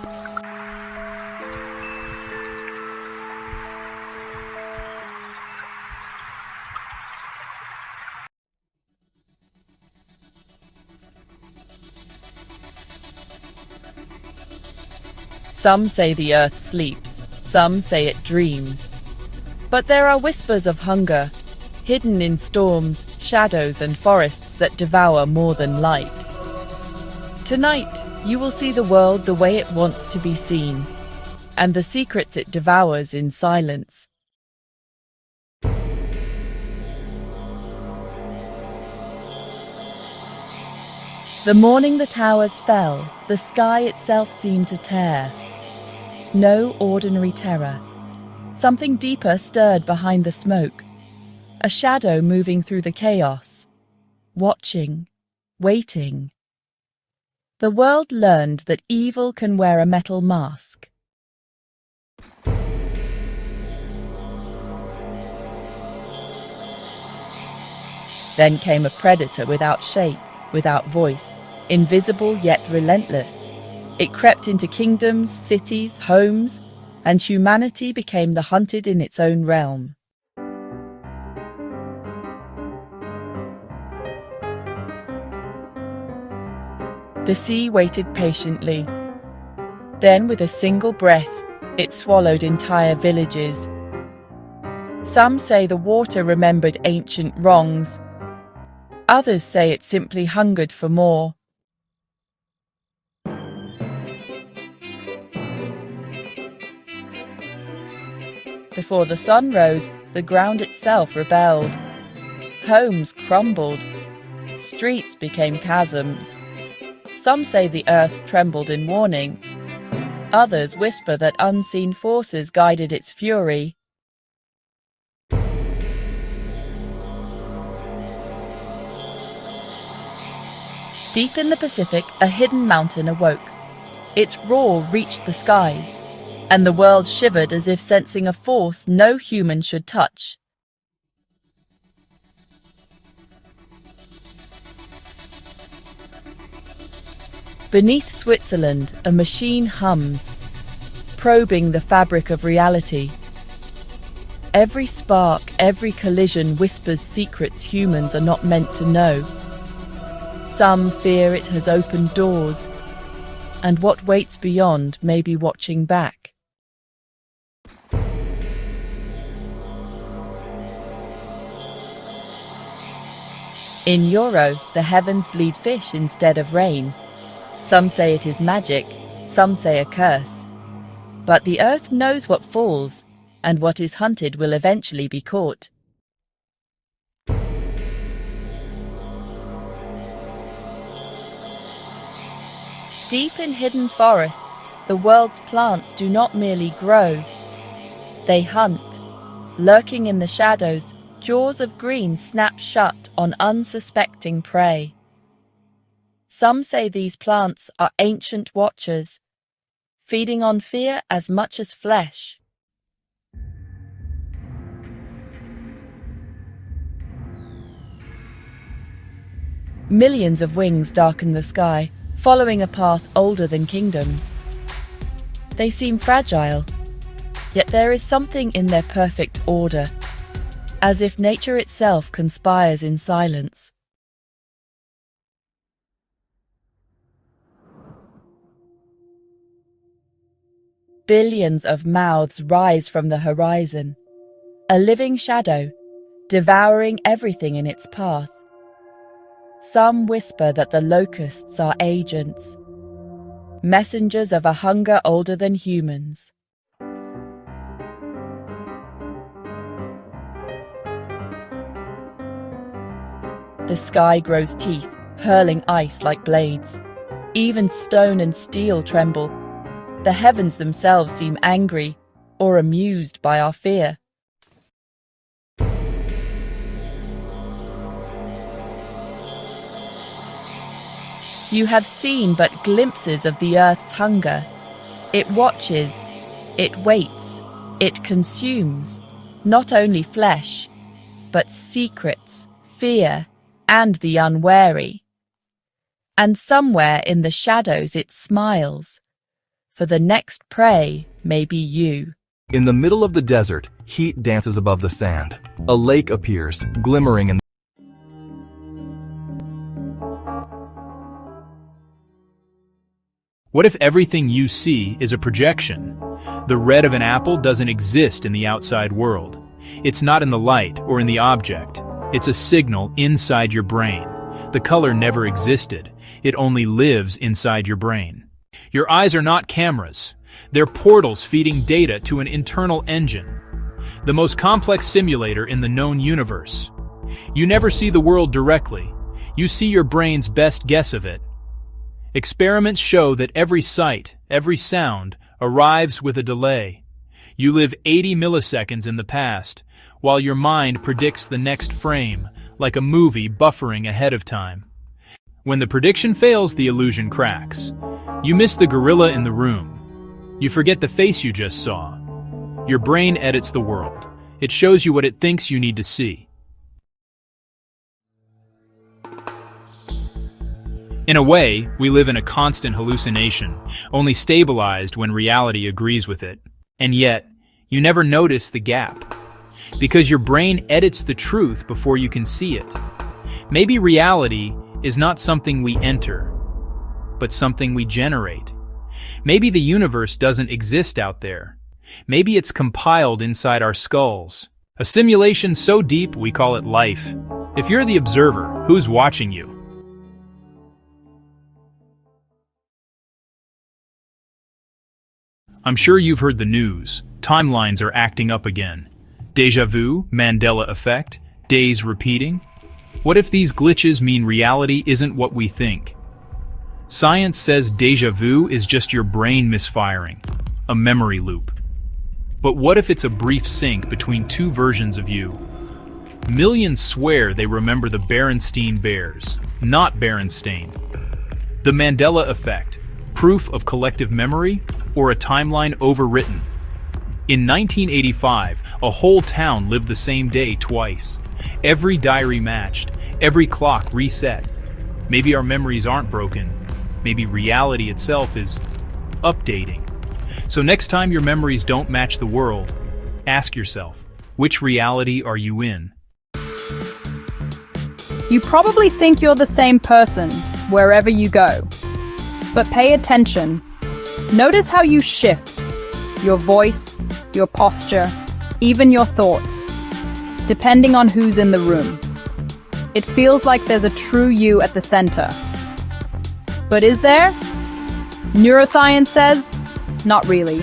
Some say the earth sleeps, some say it dreams. But there are whispers of hunger, hidden in storms, shadows and forests that devour more than light. Tonight, you will see the world the way it wants to be seen, and the secrets it devours in silence. The morning the towers fell, the sky itself seemed to tear. No ordinary terror. Something deeper stirred behind the smoke. A shadow moving through the chaos. Watching. Waiting. The world learned that evil can wear a metal mask. Then came a predator without shape, without voice, invisible yet relentless. It crept into kingdoms, cities, homes, and humanity became the hunted in its own realm. The sea waited patiently. Then, with a single breath, it swallowed entire villages. Some say the water remembered ancient wrongs. Others say it simply hungered for more. Before the sun rose, the ground itself rebelled. Homes crumbled. Streets became chasms. Some say the earth trembled in warning. Others whisper that unseen forces guided its fury. Deep in the Pacific, a hidden mountain awoke. Its roar reached the skies, and the world shivered as if sensing a force no human should touch. Beneath Switzerland, a machine hums, probing the fabric of reality. Every spark, every collision whispers secrets humans are not meant to know. Some fear it has opened doors, and what waits beyond may be watching back. In Euro, the heavens bleed fish instead of rain. Some say it is magic, some say a curse. But the earth knows what falls, and what is hunted will eventually be caught. Deep in hidden forests, the world's plants do not merely grow. They hunt. Lurking in the shadows, jaws of green snap shut on unsuspecting prey. Some say these plants are ancient watchers, feeding on fear as much as flesh. Millions of wings darken the sky, following a path older than kingdoms. They seem fragile, yet there is something in their perfect order, as if nature itself conspires in silence. Billions of mouths rise from the horizon, a living shadow, devouring everything in its path. Some whisper that the locusts are agents, messengers of a hunger older than humans. The sky grows teeth, hurling ice like blades. Even stone and steel tremble. The heavens themselves seem angry or amused by our fear. You have seen but glimpses of the earth's hunger. It watches, it waits, it consumes, not only flesh, but secrets, fear, and the unwary. And somewhere in the shadows it smiles, for the next prey may be you. In the middle of the desert, heat dances above the sand. A lake appears, glimmering in What if everything you see is a projection? The red of an apple doesn't exist in the outside world. It's not in the light or in the object. It's a signal inside your brain. The color never existed. It only lives inside your brain. Your eyes are not cameras. They're portals feeding data to an internal engine, the most complex simulator in the known universe. You never see the world directly. You see your brain's best guess of it. Experiments show that every sight, every sound, arrives with a delay. You live 80 milliseconds in the past, while your mind predicts the next frame, like a movie buffering ahead of time. When the prediction fails, the illusion cracks. You miss the gorilla in the room. You forget the face you just saw. Your brain edits the world. It shows you what it thinks you need to see. In a way, we live in a constant hallucination, only stabilized when reality agrees with it. And yet, you never notice the gap, because your brain edits the truth before you can see it. Maybe reality is not something we enter, but something we generate. Maybe the universe doesn't exist out there. Maybe it's compiled inside our skulls. A simulation so deep we call it life. If you're the observer, who's watching you? I'm sure you've heard the news. Timelines are acting up again. Deja vu, Mandela effect, days repeating. What if these glitches mean reality isn't what we think? Science says deja vu is just your brain misfiring, a memory loop. But what if it's a brief sync between two versions of you? Millions swear they remember the Berenstein Bears, not Berenstain. The Mandela effect, proof of collective memory, or a timeline overwritten? In 1985, a whole town lived the same day twice. Every diary matched, every clock reset. Maybe our memories aren't broken. Maybe reality itself is updating. So next time your memories don't match the world, ask yourself, which reality are you in? You probably think you're the same person wherever you go. But pay attention. Notice how you shift. Your voice, your posture, even your thoughts, depending on who's in the room. It feels like there's a true you at the center. But is there? Neuroscience says, not really.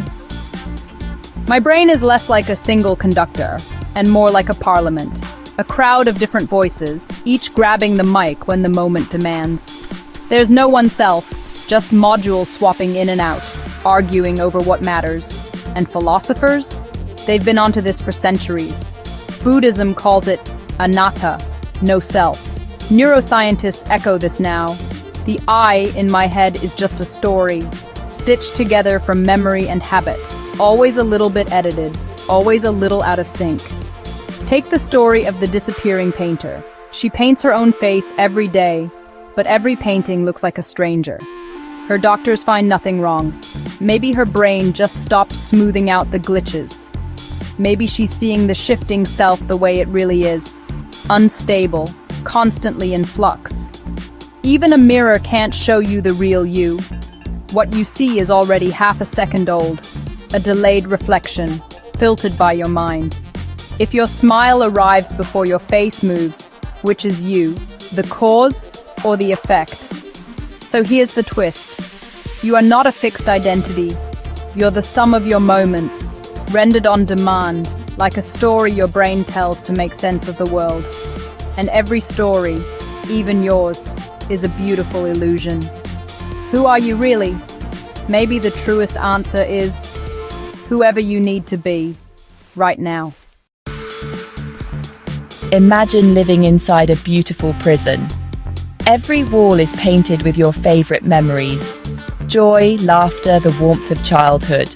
My brain is less like a single conductor and more like a parliament, a crowd of different voices, each grabbing the mic when the moment demands. There's no one self, just modules swapping in and out, arguing over what matters. And philosophers? They've been onto this for centuries. Buddhism calls it anatta, no self. Neuroscientists echo this now. The I in my head is just a story, stitched together from memory and habit, always a little bit edited, always a little out of sync. Take the story of the disappearing painter. She paints her own face every day, but every painting looks like a stranger. Her doctors find nothing wrong. Maybe her brain just stopped smoothing out the glitches. Maybe she's seeing the shifting self the way it really is, unstable, constantly in flux. Even a mirror can't show you the real you. What you see is already half a second old, a delayed reflection, filtered by your mind. If your smile arrives before your face moves, which is you, the cause or the effect? So here's the twist. You are not a fixed identity. You're the sum of your moments, rendered on demand, like a story your brain tells to make sense of the world. And every story, even yours, is a beautiful illusion. Who are you really? Maybe the truest answer is whoever you need to be, right now. Imagine living inside a beautiful prison. Every wall is painted with your favorite memories. Joy, laughter, the warmth of childhood.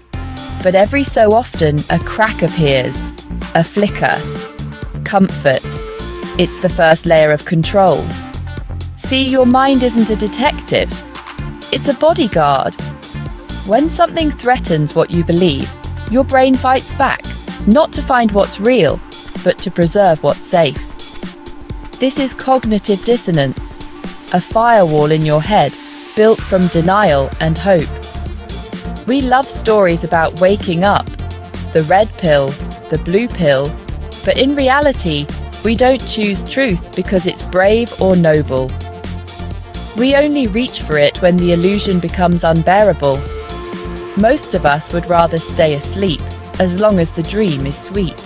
But every so often, a crack appears. A flicker. Comfort. It's the first layer of control. See, your mind isn't a detective. It's a bodyguard. When something threatens what you believe, your brain fights back, not to find what's real, but to preserve what's safe. This is cognitive dissonance, a firewall in your head, built from denial and hope. We love stories about waking up, the red pill, the blue pill, but in reality, we don't choose truth because it's brave or noble. We only reach for it when the illusion becomes unbearable. Most of us would rather stay asleep, as long as the dream is sweet.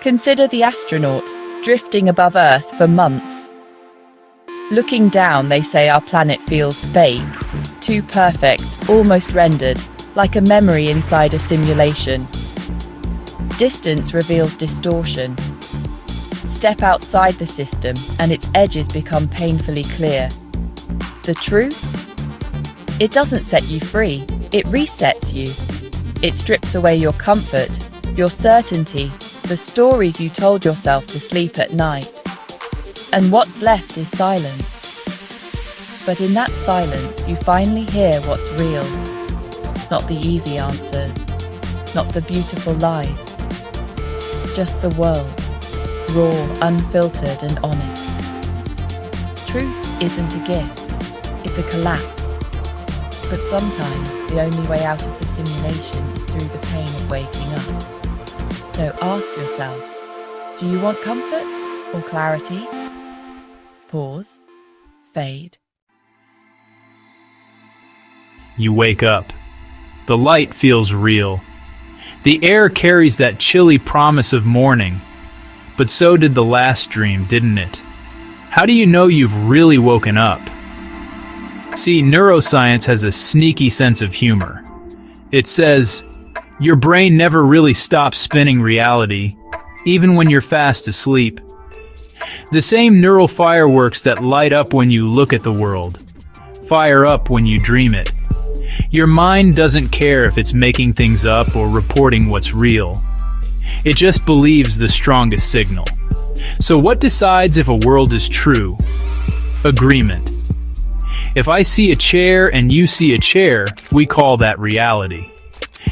Consider the astronaut, drifting above Earth for months. Looking down, they say our planet feels fake, too perfect, almost rendered, like a memory inside a simulation. Distance reveals distortion. Step outside the system, and its edges become painfully clear. The truth? It doesn't set you free, it resets you. It strips away your comfort, your certainty, the stories you told yourself to sleep at night. And what's left is silence. But in that silence, you finally hear what's real. Not the easy answers, not the beautiful lies. Just the world, raw, unfiltered and honest. Truth isn't a gift, it's a collapse. But sometimes the only way out of the simulation is through the pain of waking up. So ask yourself, do you want comfort or clarity? Pause. Fade. You wake up. The light feels real. The air carries that chilly promise of morning. But so did the last dream, didn't it? How do you know you've really woken up? See, neuroscience has a sneaky sense of humor. It says, your brain never really stops spinning reality, even when you're fast asleep. The same neural fireworks that light up when you look at the world, fire up when you dream it. Your mind doesn't care if it's making things up or reporting what's real. It just believes the strongest signal. So what decides if a world is true? Agreement. If I see a chair and you see a chair, we call that reality.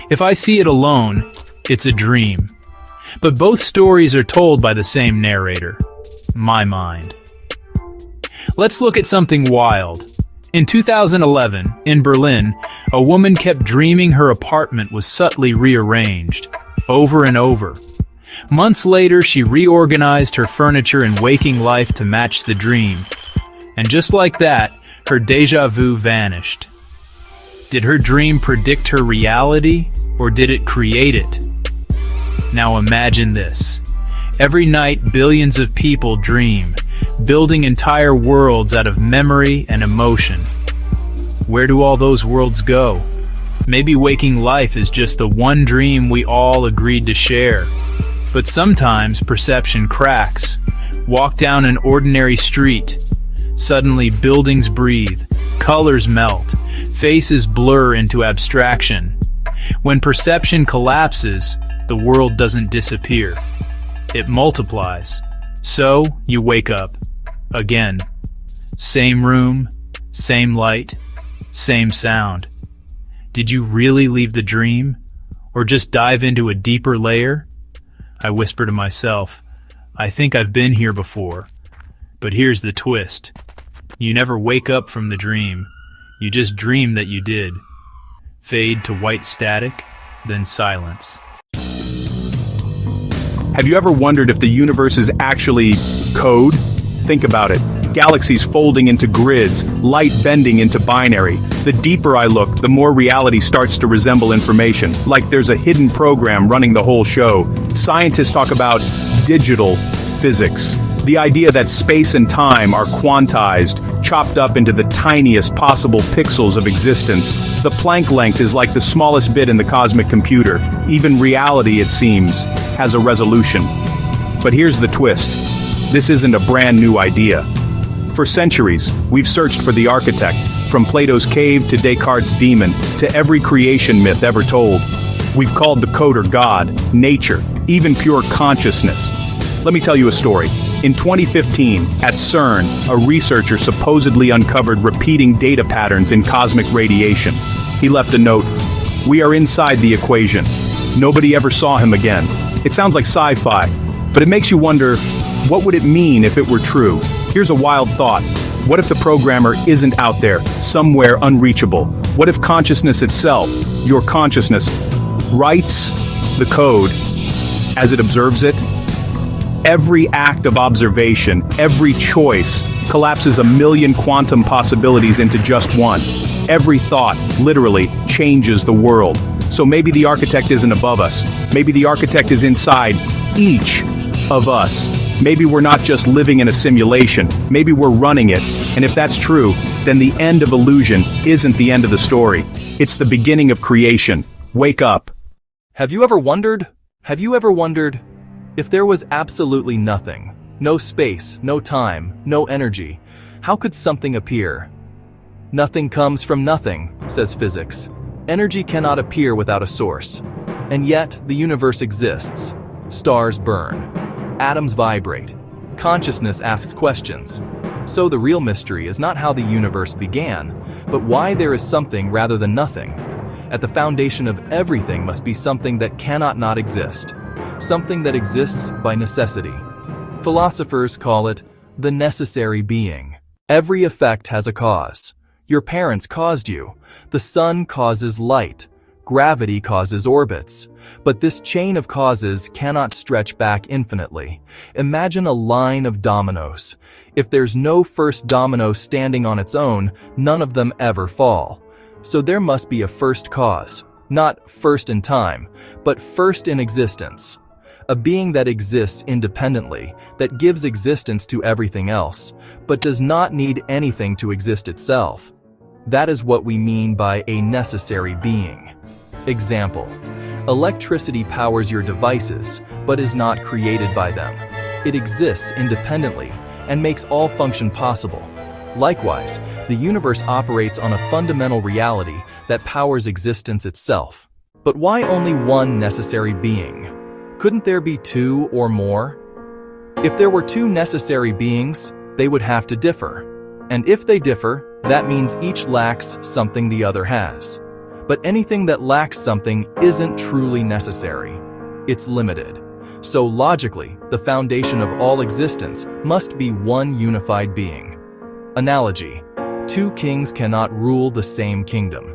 If I see it alone, it's a dream. But both stories are told by the same narrator, my mind. Let's look at something wild. In 2011, in Berlin, a woman kept dreaming her apartment was subtly rearranged, over and over. Months later, she reorganized her furniture and waking life to match the dream. And just like that, her déjà vu vanished. Did her dream predict her reality, or did it create it? Now imagine this. Every night, billions of people dream, building entire worlds out of memory and emotion. Where do all those worlds go? Maybe waking life is just the one dream we all agreed to share. But sometimes perception cracks. Walk down an ordinary street. Suddenly buildings breathe, colors melt, faces blur into abstraction. When perception collapses, the world doesn't disappear. It multiplies. So, you wake up. Again. Same room, same light, same sound. Did you really leave the dream? Or just dive into a deeper layer? I whisper to myself, I think I've been here before. But here's the twist. You never wake up from the dream. You just dream that you did. Fade to white static, then silence. Have you ever wondered if the universe is actually code? Think about it. Galaxies folding into grids, light bending into binary. The deeper I look, the more reality starts to resemble information, like there's a hidden program running the whole show. Scientists talk about digital physics. The idea that space and time are quantized, chopped up into the tiniest possible pixels of existence. The Planck length is like the smallest bit in the cosmic computer. Even reality, it seems, has a resolution. But here's the twist. This isn't a brand new idea. For centuries, we've searched for the architect, from Plato's cave to Descartes' demon, to every creation myth ever told. We've called the coder God, nature, even pure consciousness. Let me tell you a story. In 2015, at CERN, a researcher supposedly uncovered repeating data patterns in cosmic radiation. He left a note, "We are inside the equation." Nobody ever saw him again. It sounds like sci-fi, but it makes you wonder, what would it mean if it were true? Here's a wild thought. What if the programmer isn't out there, somewhere unreachable? What if consciousness itself, your consciousness, writes the code as it observes it? Every act of observation, every choice, collapses a million quantum possibilities into just one. Every thought, literally, changes the world. So maybe the architect isn't above us. Maybe the architect is inside each of us. Maybe we're not just living in a simulation. Maybe we're running it. And if that's true, then the end of illusion isn't the end of the story. It's the beginning of creation. Wake up. Have you ever wondered if there was absolutely nothing, no space, no time, no energy, how could something appear? Nothing comes from nothing, says physics. Energy cannot appear without a source. And yet, the universe exists. Stars burn. Atoms vibrate. Consciousness asks questions. So the real mystery is not how the universe began, but why there is something rather than nothing. At the foundation of everything must be something that cannot not exist. Something that exists by necessity. Philosophers call it the necessary being. Every effect has a cause. Your parents caused you. The sun causes light. Gravity causes orbits. But this chain of causes cannot stretch back infinitely. Imagine a line of dominoes. If there's no first domino standing on its own, none of them ever fall. So there must be a first cause. Not first in time, but first in existence. A being that exists independently, that gives existence to everything else, but does not need anything to exist itself. That is what we mean by a necessary being. Example: electricity powers your devices, but is not created by them. It exists independently and makes all function possible. Likewise, the universe operates on a fundamental reality that powers existence itself. But why only one necessary being? Couldn't there be two or more? If there were two necessary beings, they would have to differ. And if they differ, that means each lacks something the other has. But anything that lacks something isn't truly necessary. It's limited. So logically, the foundation of all existence must be one unified being. Analogy: two kings cannot rule the same kingdom.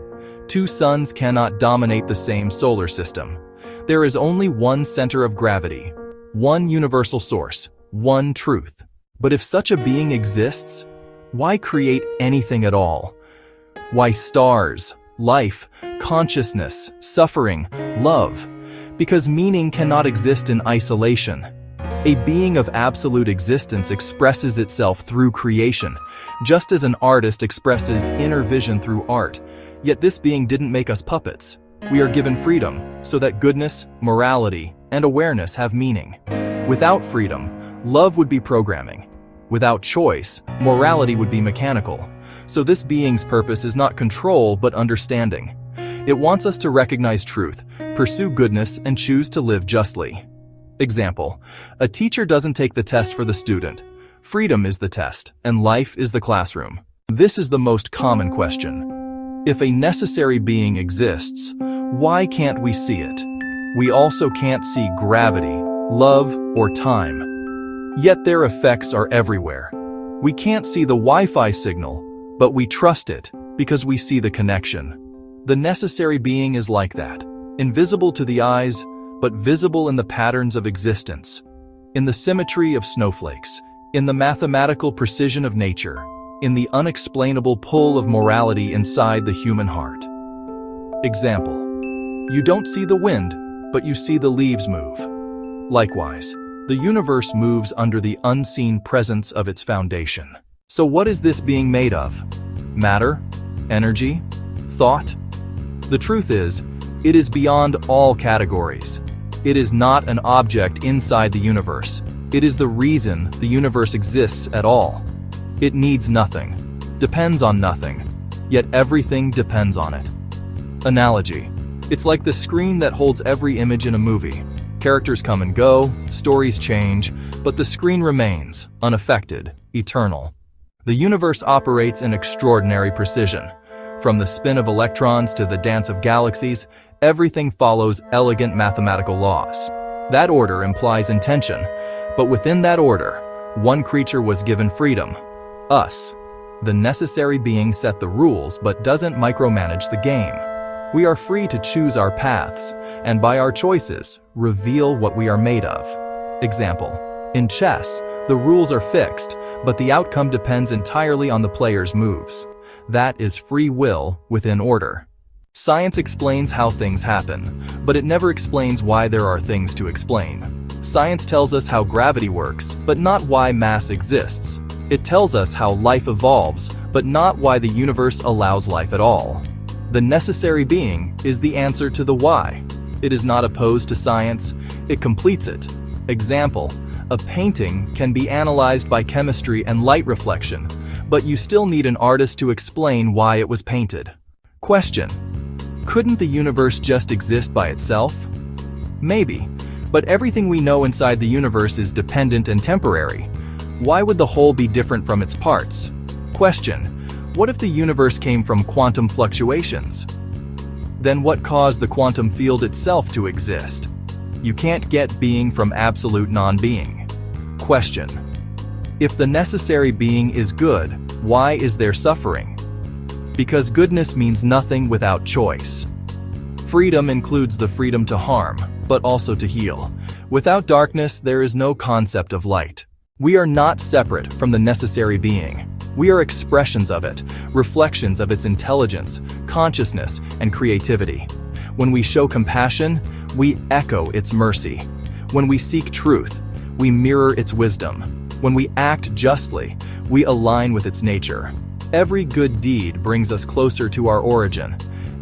Two suns cannot dominate the same solar system. There is only one center of gravity, one universal source, one truth. But if such a being exists, why create anything at all? Why stars, life, consciousness, suffering, love? Because meaning cannot exist in isolation. A being of absolute existence expresses itself through creation, just as an artist expresses inner vision through art. Yet this being didn't make us puppets. We are given freedom, so that goodness, morality, and awareness have meaning. Without freedom, love would be programming. Without choice, morality would be mechanical. So this being's purpose is not control, but understanding. It wants us to recognize truth, pursue goodness, and choose to live justly. Example: a teacher doesn't take the test for the student. Freedom is the test, and life is the classroom. This is the most common question. If a necessary being exists, why can't we see it? We also can't see gravity, love, or time. Yet their effects are everywhere. We can't see the Wi-Fi signal, but we trust it because we see the connection. The necessary being is like that, invisible to the eyes, but visible in the patterns of existence, in the symmetry of snowflakes, in the mathematical precision of nature, in the unexplainable pull of morality inside the human heart. Example: you don't see the wind, but you see the leaves move. Likewise, the universe moves under the unseen presence of its foundation. So what is this being made of? Matter? Energy? Thought? The truth is, it is beyond all categories. It is not an object inside the universe. It is the reason the universe exists at all. It needs nothing, depends on nothing, yet everything depends on it. Analogy: it's like the screen that holds every image in a movie. Characters come and go, stories change, but the screen remains, unaffected, eternal. The universe operates in extraordinary precision. From the spin of electrons to the dance of galaxies, everything follows elegant mathematical laws. That order implies intention, but within that order, one creature was given freedom: us. The necessary being set the rules but doesn't micromanage the game. We are free to choose our paths, and by our choices, reveal what we are made of. Example: in chess, the rules are fixed, but the outcome depends entirely on the player's moves. That is free will within order. Science explains how things happen, but it never explains why there are things to explain. Science tells us how gravity works, but not why mass exists. It tells us how life evolves, but not why the universe allows life at all. The necessary being is the answer to the why. It is not opposed to science, it completes it. Example: a painting can be analyzed by chemistry and light reflection, but you still need an artist to explain why it was painted. Question: couldn't the universe just exist by itself? Maybe, but everything we know inside the universe is dependent and temporary. Why would the whole be different from its parts? Question: what if the universe came from quantum fluctuations? Then what caused the quantum field itself to exist? You can't get being from absolute non-being. Question: if the necessary being is good, why is there suffering? Because goodness means nothing without choice. Freedom includes the freedom to harm, but also to heal. Without darkness, there is no concept of light. We are not separate from the necessary being. We are expressions of it, reflections of its intelligence, consciousness, and creativity. When we show compassion, we echo its mercy. When we seek truth, we mirror its wisdom. When we act justly, we align with its nature. Every good deed brings us closer to our origin.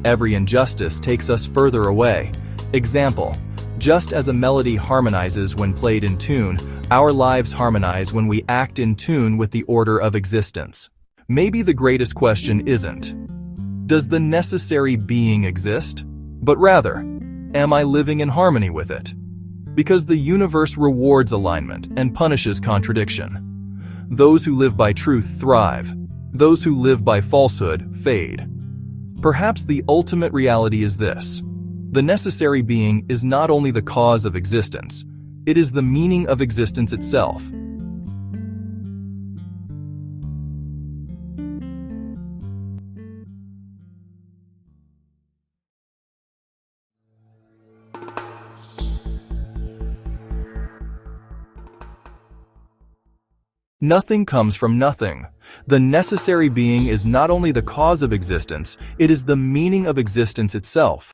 Every injustice takes us further away. Example: just as a melody harmonizes when played in tune, our lives harmonize when we act in tune with the order of existence. Maybe the greatest question isn't, does the necessary being exist? But rather, am I living in harmony with it? Because the universe rewards alignment and punishes contradiction. Those who live by truth thrive. Those who live by falsehood fade. Perhaps the ultimate reality is this: the necessary being is not only the cause of existence, it is the meaning of existence itself. Nothing comes from nothing. The necessary being is not only the cause of existence, it is the meaning of existence itself.